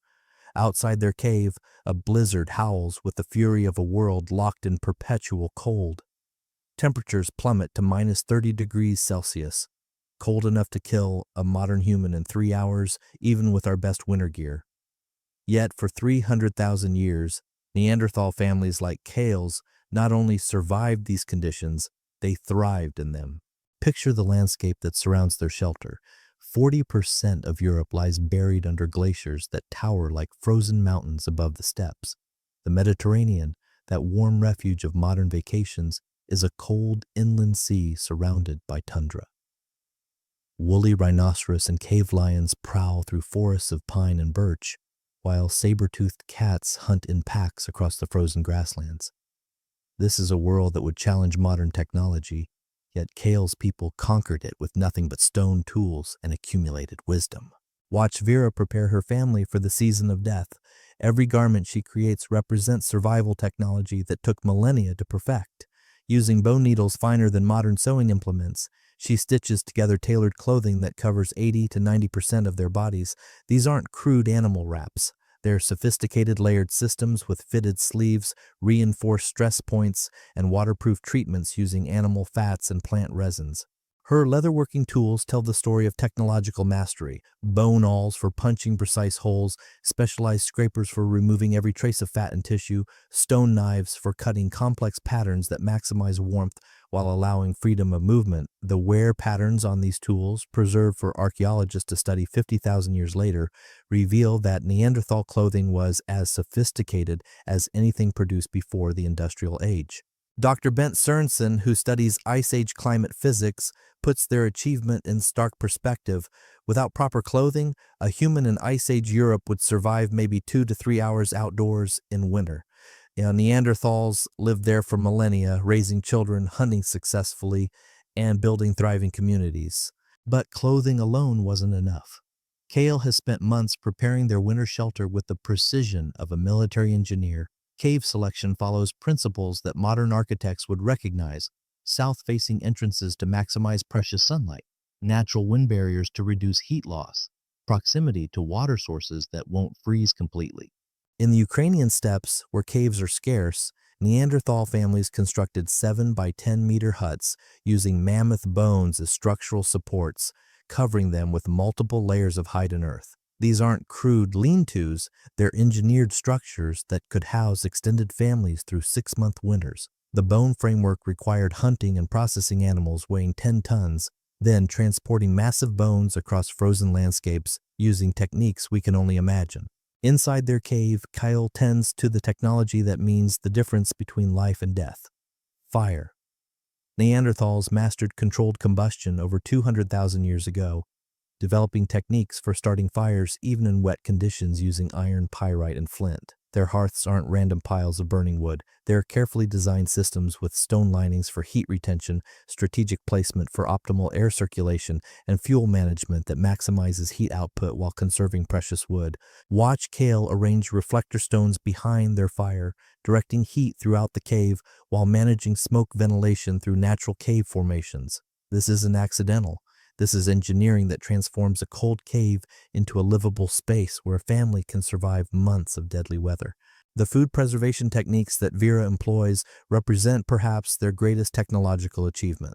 Outside their cave, a blizzard howls with the fury of a world locked in perpetual cold. Temperatures plummet to minus 30 degrees Celsius, cold enough to kill a modern human in 3 hours, even with our best winter gear. Yet for 300,000 years, Neanderthal families like Kale's not only survived these conditions, they thrived in them. Picture the landscape that surrounds their shelter. 40% of Europe lies buried under glaciers that tower like frozen mountains above the steppes. The Mediterranean, that warm refuge of modern vacations, is a cold inland sea surrounded by tundra. Woolly rhinoceros and cave lions prowl through forests of pine and birch, while saber-toothed cats hunt in packs across the frozen grasslands. This is a world that would challenge modern technology, yet Kale's people conquered it with nothing but stone tools and accumulated wisdom. Watch Vera prepare her family for the season of death. Every garment she creates represents survival technology that took millennia to perfect. Using bone needles finer than modern sewing implements, she stitches together tailored clothing that covers 80 to 90% of their bodies. These aren't crude animal wraps. They're sophisticated layered systems with fitted sleeves, reinforced stress points, and waterproof treatments using animal fats and plant resins. Her leatherworking tools tell the story of technological mastery: bone awls for punching precise holes, specialized scrapers for removing every trace of fat and tissue, stone knives for cutting complex patterns that maximize warmth while allowing freedom of movement. The wear patterns on these tools, preserved for archaeologists to study 50,000 years later, reveal that Neanderthal clothing was as sophisticated as anything produced before the Industrial Age. Dr. Bent Sørensen, who studies Ice Age climate physics, puts their achievement in stark perspective. Without proper clothing, a human in Ice Age Europe would survive maybe 2 to 3 hours outdoors in winter. Neanderthals lived there for millennia, raising children, hunting successfully, and building thriving communities. But clothing alone wasn't enough. Kale has spent months preparing their winter shelter with the precision of a military engineer. Cave selection follows principles that modern architects would recognize: south-facing entrances to maximize precious sunlight, natural wind barriers to reduce heat loss, proximity to water sources that won't freeze completely. In the Ukrainian steppes, where caves are scarce, Neanderthal families constructed 7 by 10-meter huts using mammoth bones as structural supports, covering them with multiple layers of hide and earth. These aren't crude lean-tos, they're engineered structures that could house extended families through 6-month winters. The bone framework required hunting and processing animals weighing 10 tons, then transporting massive bones across frozen landscapes using techniques we can only imagine. Inside their cave, Kyle tends to the technology that means the difference between life and death: fire. Neanderthals mastered controlled combustion over 200,000 years ago, developing techniques for starting fires even in wet conditions using iron, pyrite, and flint. Their hearths aren't random piles of burning wood. They're carefully designed systems with stone linings for heat retention, strategic placement for optimal air circulation, and fuel management that maximizes heat output while conserving precious wood. Watch Kale arrange reflector stones behind their fire, directing heat throughout the cave while managing smoke ventilation through natural cave formations. This isn't accidental. This is engineering that transforms a cold cave into a livable space where a family can survive months of deadly weather. The food preservation techniques that Vera employs represent perhaps their greatest technological achievement.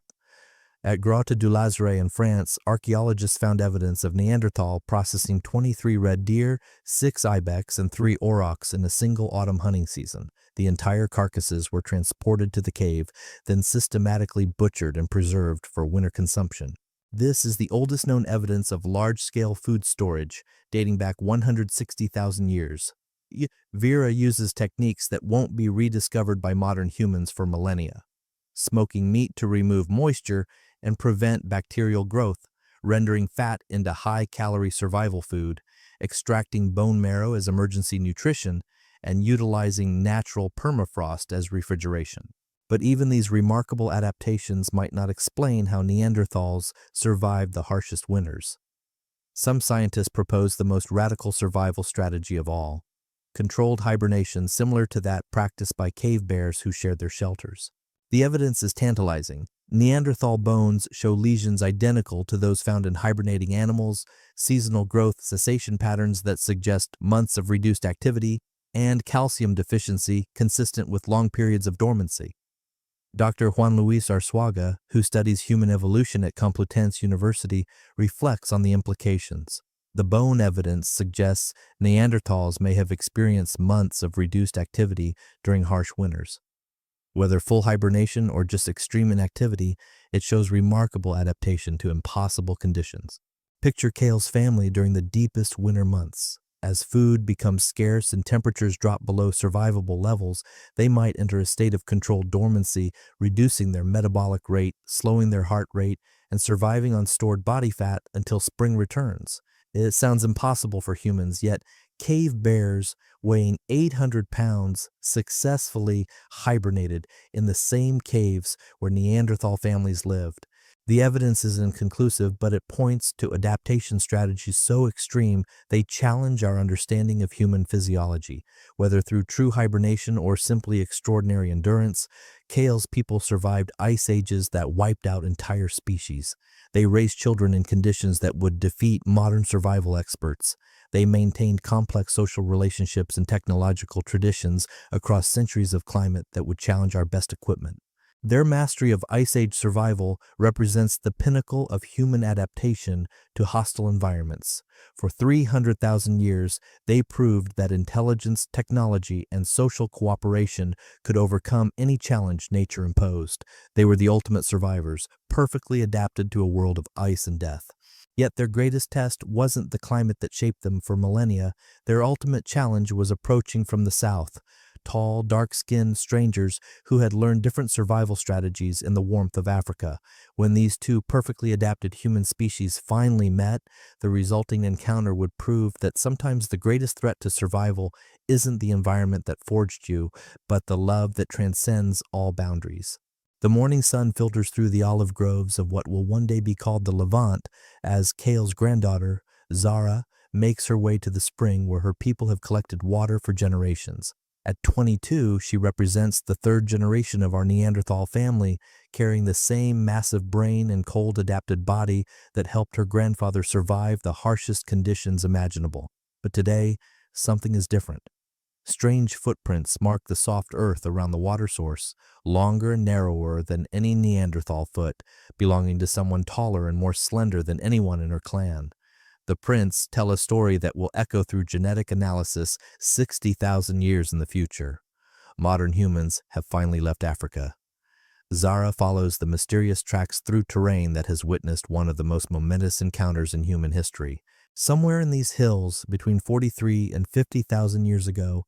At Grotte du Lazare in France, archaeologists found evidence of Neanderthal processing 23 red deer, 6 ibex, and 3 aurochs in a single autumn hunting season. The entire carcasses were transported to the cave, then systematically butchered and preserved for winter consumption. This is the oldest known evidence of large-scale food storage, dating back 160,000 years. Vera uses techniques that won't be rediscovered by modern humans for millennia: smoking meat to remove moisture and prevent bacterial growth, rendering fat into high-calorie survival food, extracting bone marrow as emergency nutrition, and utilizing natural permafrost as refrigeration. But even these remarkable adaptations might not explain how Neanderthals survived the harshest winters. Some scientists propose the most radical survival strategy of all: controlled hibernation, similar to that practiced by cave bears who shared their shelters. The evidence is tantalizing. Neanderthal bones show lesions identical to those found in hibernating animals, seasonal growth cessation patterns that suggest months of reduced activity, and calcium deficiency consistent with long periods of dormancy. Dr. Juan Luis Arzuaga, who studies human evolution at Complutense University, reflects on the implications. The bone evidence suggests Neanderthals may have experienced months of reduced activity during harsh winters. Whether full hibernation or just extreme inactivity, it shows remarkable adaptation to impossible conditions. Picture Kale's family during the deepest winter months. As food becomes scarce and temperatures drop below survivable levels, they might enter a state of controlled dormancy, reducing their metabolic rate, slowing their heart rate, and surviving on stored body fat until spring returns. It sounds impossible for humans, yet cave bears weighing 800 pounds successfully hibernated in the same caves where Neanderthal families lived. The evidence is inconclusive, but it points to adaptation strategies so extreme they challenge our understanding of human physiology. Whether through true hibernation or simply extraordinary endurance, Kale's people survived ice ages that wiped out entire species. They raised children in conditions that would defeat modern survival experts. They maintained complex social relationships and technological traditions across centuries of climate that would challenge our best equipment. Their mastery of Ice Age survival represents the pinnacle of human adaptation to hostile environments. For 300,000 years, they proved that intelligence, technology, and social cooperation could overcome any challenge nature imposed. They were the ultimate survivors, perfectly adapted to a world of ice and death. Yet their greatest test wasn't the climate that shaped them for millennia. Their ultimate challenge was approaching from the south. Tall, dark-skinned strangers who had learned different survival strategies in the warmth of Africa. When these two perfectly adapted human species finally met, the resulting encounter would prove that sometimes the greatest threat to survival isn't the environment that forged you, but the love that transcends all boundaries. The morning sun filters through the olive groves of what will one day be called the Levant as Kale's granddaughter, Zara, makes her way to the spring where her people have collected water for generations. At 22, she represents the third generation of our Neanderthal family, carrying the same massive brain and cold-adapted body that helped her grandfather survive the harshest conditions imaginable. But today, something is different. Strange footprints mark the soft earth around the water source, longer and narrower than any Neanderthal foot, belonging to someone taller and more slender than anyone in her clan. The prints tell a story that will echo through genetic analysis 60,000 years in the future. Modern humans have finally left Africa. Zara follows the mysterious tracks through terrain that has witnessed one of the most momentous encounters in human history. Somewhere in these hills, between 43 and 50,000 years ago,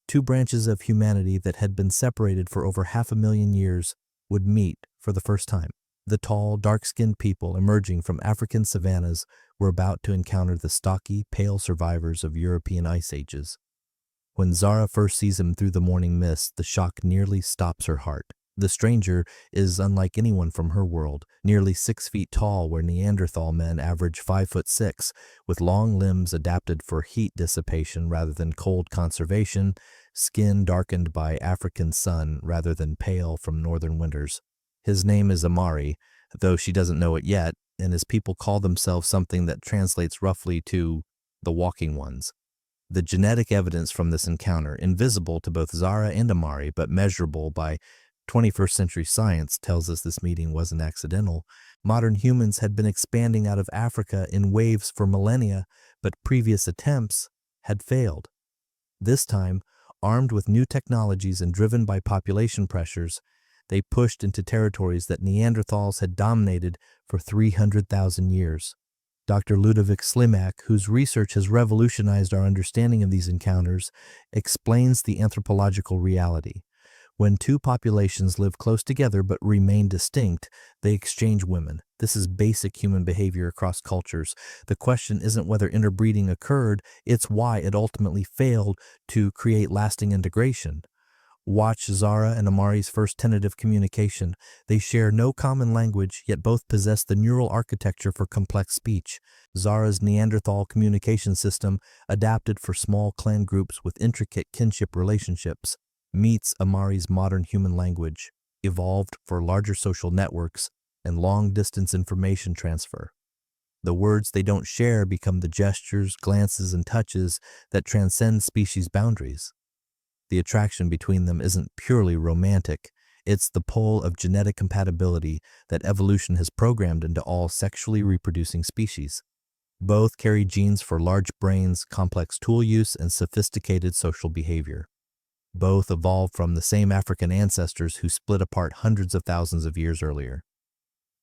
two branches of humanity that had been separated for over 500,000 years would meet for the first time. The tall, dark-skinned people emerging from African savannas were about to encounter the stocky, pale survivors of European ice ages. When Zara first sees him through the morning mist, the shock nearly stops her heart. The stranger is unlike anyone from her world, nearly 6 feet tall where Neanderthal men average 5'6", with long limbs adapted for heat dissipation rather than cold conservation, skin darkened by African sun rather than pale from northern winters. His name is Amari, though she doesn't know it yet, and his people call themselves something that translates roughly to the Walking Ones. The genetic evidence from this encounter, invisible to both Zara and Amari but measurable by 21st century science, tells us this meeting wasn't accidental. Modern humans had been expanding out of Africa in waves for millennia, but previous attempts had failed. This time, armed with new technologies and driven by population pressures, they pushed into territories that Neanderthals had dominated for 300,000 years. Dr. Ludovic Slimak, whose research has revolutionized our understanding of these encounters, explains the anthropological reality. When two populations live close together but remain distinct, they exchange women. This is basic human behavior across cultures. The question isn't whether interbreeding occurred, it's why it ultimately failed to create lasting integration. Watch Zara and Amari's first tentative communication. They share no common language, yet both possess the neural architecture for complex speech. Zara's Neanderthal communication system, adapted for small clan groups with intricate kinship relationships, meets Amari's modern human language, evolved for larger social networks and long-distance information transfer. The words they don't share become the gestures, glances, and touches that transcend species boundaries. The attraction between them isn't purely romantic. It's the pull of genetic compatibility that evolution has programmed into all sexually reproducing species. Both carry genes for large brains, complex tool use, and sophisticated social behavior. Both evolved from the same African ancestors who split apart hundreds of thousands of years earlier.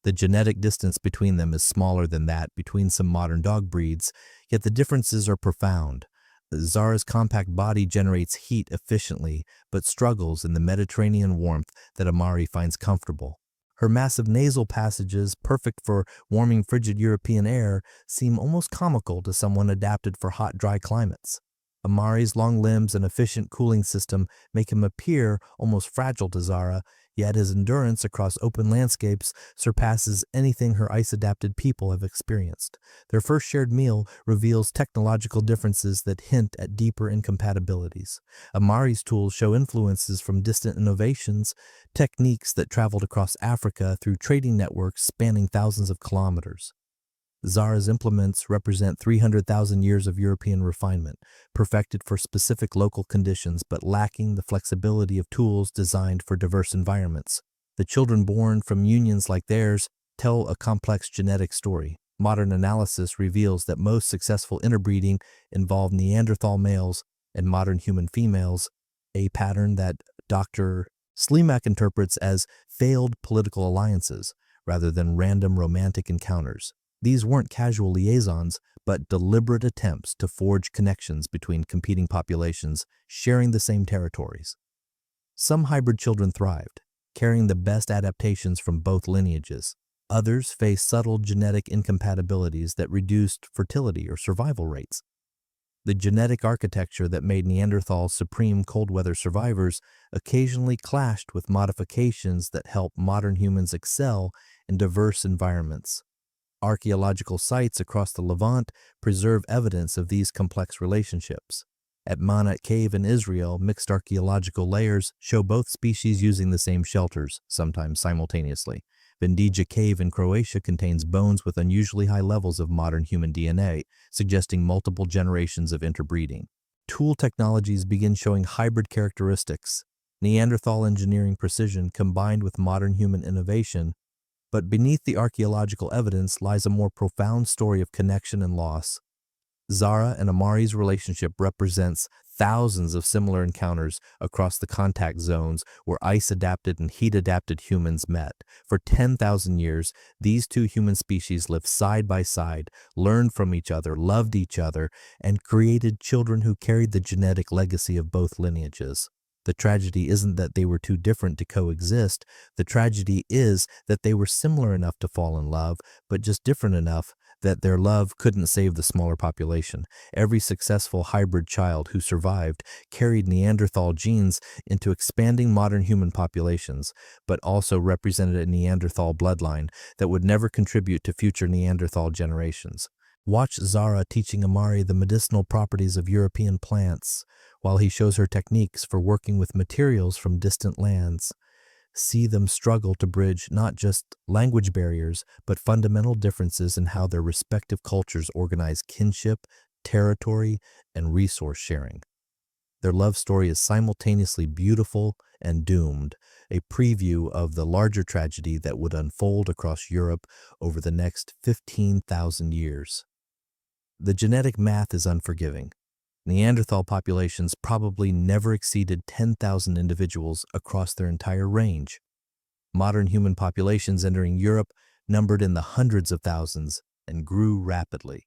The genetic distance between them is smaller than that between some modern dog breeds, yet the differences are profound. Zara's compact body generates heat efficiently, but struggles in the Mediterranean warmth that Amari finds comfortable. Her massive nasal passages, perfect for warming frigid European air, seem almost comical to someone adapted for hot, dry climates. Amari's long limbs and efficient cooling system make him appear almost fragile to Zara, yet his endurance across open landscapes surpasses anything her ice-adapted people have experienced. Their first shared meal reveals technological differences that hint at deeper incompatibilities. Amari's tools show influences from distant innovations, techniques that traveled across Africa through trading networks spanning thousands of kilometers. Zara's implements represent 300,000 years of European refinement, perfected for specific local conditions but lacking the flexibility of tools designed for diverse environments. The children born from unions like theirs tell a complex genetic story. Modern analysis reveals that most successful interbreeding involved Neanderthal males and modern human females, a pattern that Dr. Slimak interprets as failed political alliances rather than random romantic encounters. These weren't casual liaisons, but deliberate attempts to forge connections between competing populations sharing the same territories. Some hybrid children thrived, carrying the best adaptations from both lineages. Others faced subtle genetic incompatibilities that reduced fertility or survival rates. The genetic architecture that made Neanderthals supreme cold-weather survivors occasionally clashed with modifications that help modern humans excel in diverse environments. Archaeological sites across the Levant preserve evidence of these complex relationships. At Manat Cave in Israel, mixed archaeological layers show both species using the same shelters, sometimes simultaneously. Vendija Cave in Croatia contains bones with unusually high levels of modern human DNA, suggesting multiple generations of interbreeding. tool technologies begin showing hybrid characteristics, Neanderthal engineering precision combined with modern human innovation, but beneath the archaeological evidence lies a more profound story of connection and loss. Zara and Amari's relationship represents thousands of similar encounters across the contact zones where ice-adapted and heat-adapted humans met. For 10,000 years, these two human species lived side by side, learned from each other, loved each other, and created children who carried the genetic legacy of both lineages. The tragedy isn't that they were too different to coexist. The tragedy is that they were similar enough to fall in love, but just different enough that their love couldn't save the smaller population. Every successful hybrid child who survived carried Neanderthal genes into expanding modern human populations, but also represented a Neanderthal bloodline that would never contribute to future Neanderthal generations. Watch Zara teaching Amari the medicinal properties of European plants, while he shows her techniques for working with materials from distant lands. See them struggle to bridge not just language barriers, but fundamental differences in how their respective cultures organize kinship, territory, and resource sharing. Their love story is simultaneously beautiful and doomed, a preview of the larger tragedy that would unfold across Europe over the next 15,000 years. The genetic math is unforgiving. Neanderthal populations probably never exceeded 10,000 individuals across their entire range. Modern human populations entering Europe numbered in the hundreds of thousands and grew rapidly.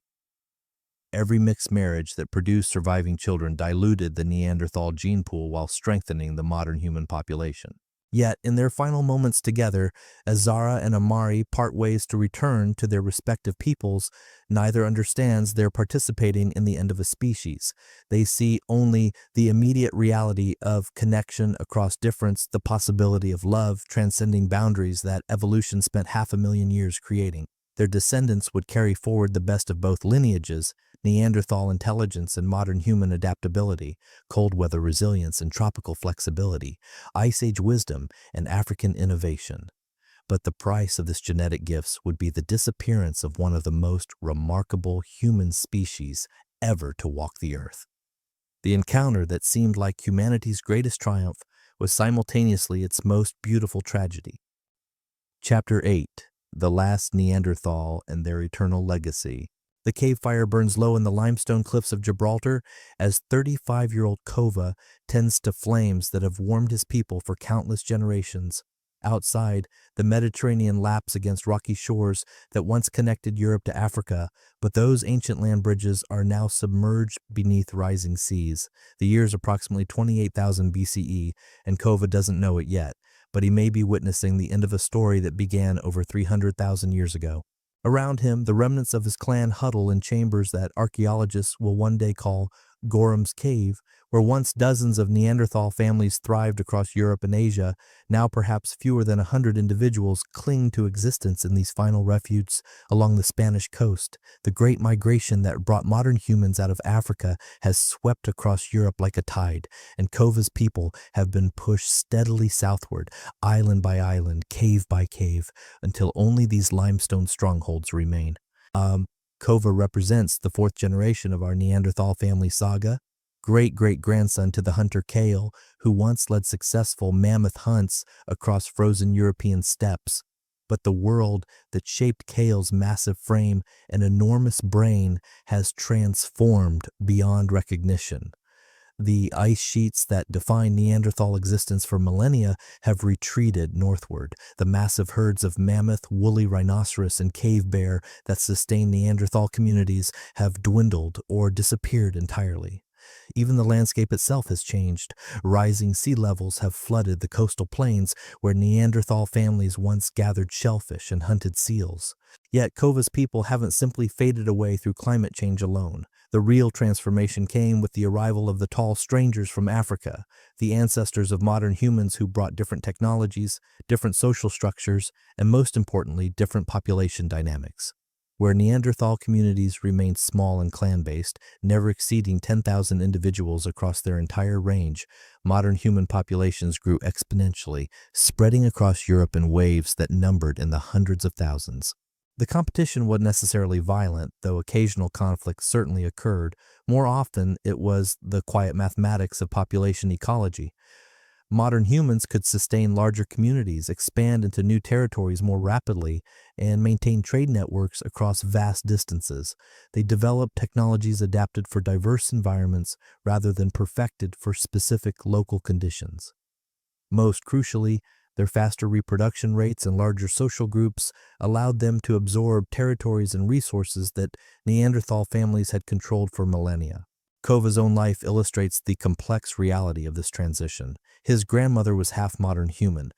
Every mixed marriage that produced surviving children diluted the Neanderthal gene pool while strengthening the modern human population. Yet, in their final moments together, as Zara and Amari part ways to return to their respective peoples, neither understands they're participating in the end of a species. They see only the immediate reality of connection across difference, the possibility of love transcending boundaries that evolution spent 500,000 years creating. Their descendants would carry forward the best of both lineages, Neanderthal intelligence and modern human adaptability, cold weather resilience and tropical flexibility, Ice Age wisdom and African innovation. But the price of this genetic gifts would be the disappearance of one of the most remarkable human species ever to walk the earth. The encounter that seemed like humanity's greatest triumph was simultaneously its most beautiful tragedy. Chapter 8. The Last Neanderthal and Their Eternal Legacy. The cave fire burns low in the limestone cliffs of Gibraltar as 35-year-old Kova tends to flames that have warmed his people for countless generations. Outside, the Mediterranean laps against rocky shores that once connected Europe to Africa, but those ancient land bridges are now submerged beneath rising seas. The year is approximately 28,000 BCE, and Kova doesn't know it yet, but he may be witnessing the end of a story that began over 300,000 years ago. Around him, the remnants of his clan huddle in chambers that archaeologists will one day call Gorham's Cave, where once dozens of Neanderthal families thrived across Europe and Asia. Now perhaps fewer than 100 individuals cling to existence in these final refuges along the Spanish coast. The great migration that brought modern humans out of Africa has swept across Europe like a tide, and Kova's people have been pushed steadily southward, island by island, cave by cave, until only these limestone strongholds remain. Kova represents the fourth generation of our Neanderthal family saga, great-great-grandson to the hunter Kale, who once led successful mammoth hunts across frozen European steppes. But the world that shaped Kale's massive frame and enormous brain has transformed beyond recognition. The ice sheets that defined Neanderthal existence for millennia have retreated northward. The massive herds of mammoth, woolly rhinoceros, and cave bear that sustained Neanderthal communities have dwindled or disappeared entirely. Even the landscape itself has changed. Rising sea levels have flooded the coastal plains where Neanderthal families once gathered shellfish and hunted seals. Yet Kova's people haven't simply faded away through climate change alone. The real transformation came with the arrival of the tall strangers from Africa, the ancestors of modern humans who brought different technologies, different social structures, and most importantly, different population dynamics. Where Neanderthal communities remained small and clan-based, never exceeding 10,000 individuals across their entire range, modern human populations grew exponentially, spreading across Europe in waves that numbered in the hundreds of thousands. The competition wasn't necessarily violent, though occasional conflicts certainly occurred. More often, it was the quiet mathematics of population ecology. Modern humans could sustain larger communities, expand into new territories more rapidly, and maintain trade networks across vast distances. They developed technologies adapted for diverse environments rather than perfected for specific local conditions. Most crucially, their faster reproduction rates and larger social groups allowed them to absorb territories and resources that Neanderthal families had controlled for millennia. Kova's own life illustrates the complex reality of this transition. His grandmother was half modern human,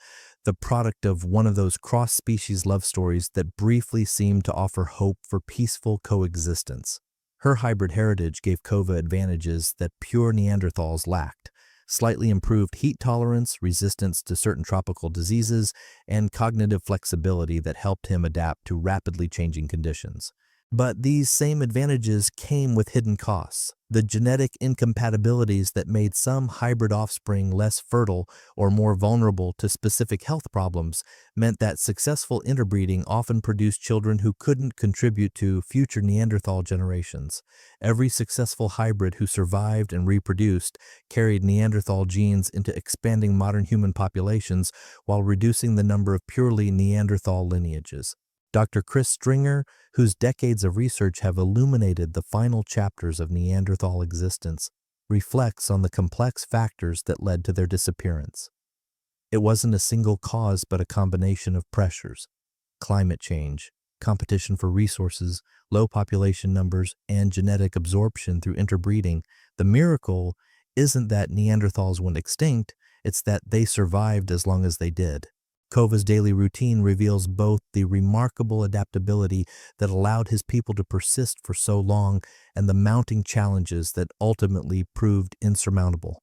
the product of one of those cross-species love stories that briefly seemed to offer hope for peaceful coexistence. Her hybrid heritage gave Kova advantages that pure Neanderthals lacked: slightly improved heat tolerance, resistance to certain tropical diseases, and cognitive flexibility that helped him adapt to rapidly changing conditions. But these same advantages came with hidden costs. The genetic incompatibilities that made some hybrid offspring less fertile or more vulnerable to specific health problems meant that successful interbreeding often produced children who couldn't contribute to future Neanderthal generations. Every successful hybrid who survived and reproduced carried Neanderthal genes into expanding modern human populations while reducing the number of purely Neanderthal lineages. Dr. Chris Stringer, whose decades of research have illuminated the final chapters of Neanderthal existence, reflects on the complex factors that led to their disappearance. It wasn't a single cause, but a combination of pressures: climate change, competition for resources, low population numbers, and genetic absorption through interbreeding. The miracle isn't that Neanderthals went extinct, it's that they survived as long as they did. Kova's daily routine reveals both the remarkable adaptability that allowed his people to persist for so long and the mounting challenges that ultimately proved insurmountable.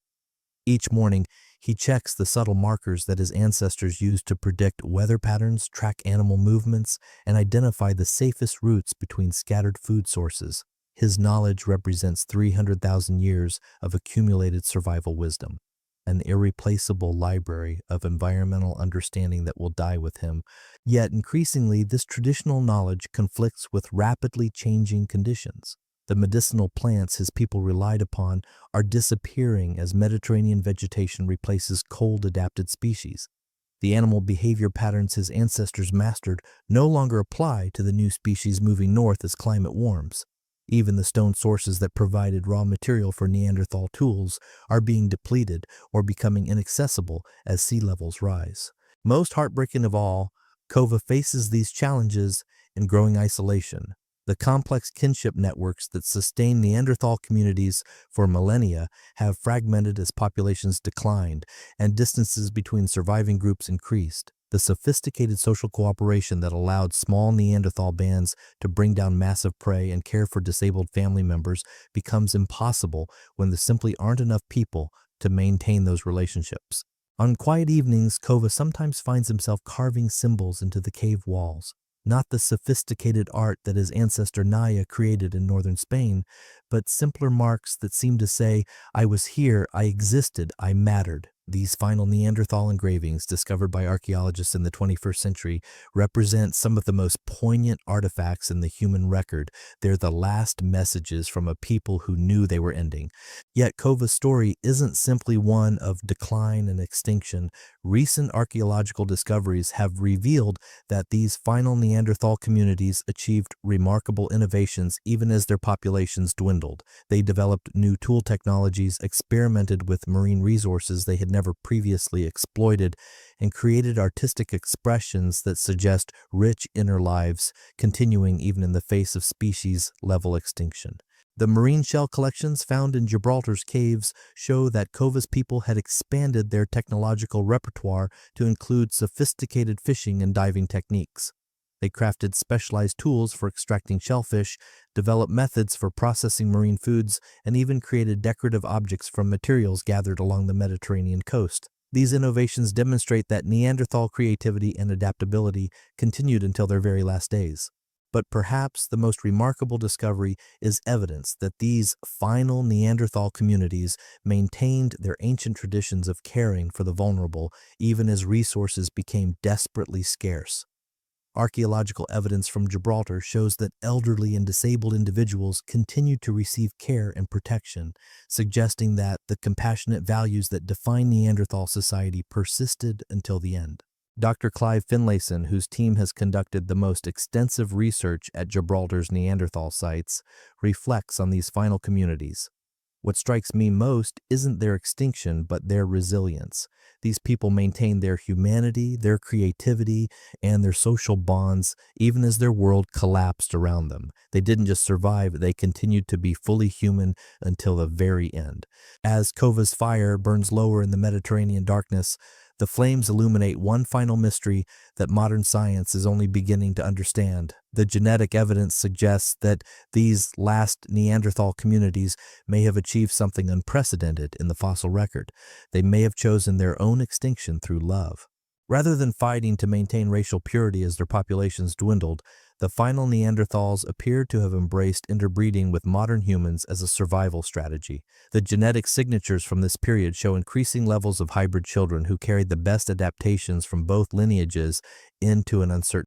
Each morning, he checks the subtle markers that his ancestors used to predict weather patterns, track animal movements, and identify the safest routes between scattered food sources. His knowledge represents 300,000 years of accumulated survival wisdom, an irreplaceable library of environmental understanding that will die with him. Yet increasingly, this traditional knowledge conflicts with rapidly changing conditions. The medicinal plants his people relied upon are disappearing as Mediterranean vegetation replaces cold-adapted species. The animal behavior patterns his ancestors mastered no longer apply to the new species moving north as climate warms. Even the stone sources that provided raw material for Neanderthal tools are being depleted or becoming inaccessible as sea levels rise. Most heartbreaking of all, Kova faces these challenges in growing isolation. The complex kinship networks that sustain Neanderthal communities for millennia have fragmented as populations declined and distances between surviving groups increased. The sophisticated social cooperation that allowed small Neanderthal bands to bring down massive prey and care for disabled family members becomes impossible when there simply aren't enough people to maintain those relationships. On quiet evenings, Kova sometimes finds himself carving symbols into the cave walls. Not the sophisticated art that his ancestor Naya created in northern Spain, but simpler marks that seem to say, "I was here, I existed, I mattered." These final Neanderthal engravings, discovered by archaeologists in the 21st century, represent some of the most poignant artifacts in the human record. They're the last messages from a people who knew they were ending. Yet Kova's story isn't simply one of decline and extinction. Recent archaeological discoveries have revealed that these final Neanderthal communities achieved remarkable innovations even as their populations dwindled. They developed new tool technologies, experimented with marine resources they had never previously exploited, and created artistic expressions that suggest rich inner lives continuing even in the face of species-level extinction. The marine shell collections found in Gibraltar's caves show that Kova's people had expanded their technological repertoire to include sophisticated fishing and diving techniques. They crafted specialized tools for extracting shellfish, developed methods for processing marine foods, and even created decorative objects from materials gathered along the Mediterranean coast. These innovations demonstrate that Neanderthal creativity and adaptability continued until their very last days. But perhaps the most remarkable discovery is evidence that these final Neanderthal communities maintained their ancient traditions of caring for the vulnerable even as resources became desperately scarce. Archaeological evidence from Gibraltar shows that elderly and disabled individuals continued to receive care and protection, suggesting that the compassionate values that define Neanderthal society persisted until the end. Dr. Clive Finlayson, whose team has conducted the most extensive research at Gibraltar's Neanderthal sites, reflects on these final communities. What strikes me most isn't their extinction, but their resilience. These people maintained their humanity, their creativity, and their social bonds even as their world collapsed around them. They didn't just survive, they continued to be fully human until the very end. As Kova's fire burns lower in the Mediterranean darkness, the flames illuminate one final mystery that modern science is only beginning to understand. The genetic evidence suggests that these last Neanderthal communities may have achieved something unprecedented in the fossil record. They may have chosen their own extinction through love. Rather than fighting to maintain racial purity as their populations dwindled, the final Neanderthals appeared to have embraced interbreeding with modern humans as a survival strategy. The genetic signatures from this period show increasing levels of hybrid children who carried the best adaptations from both lineages into an uncertain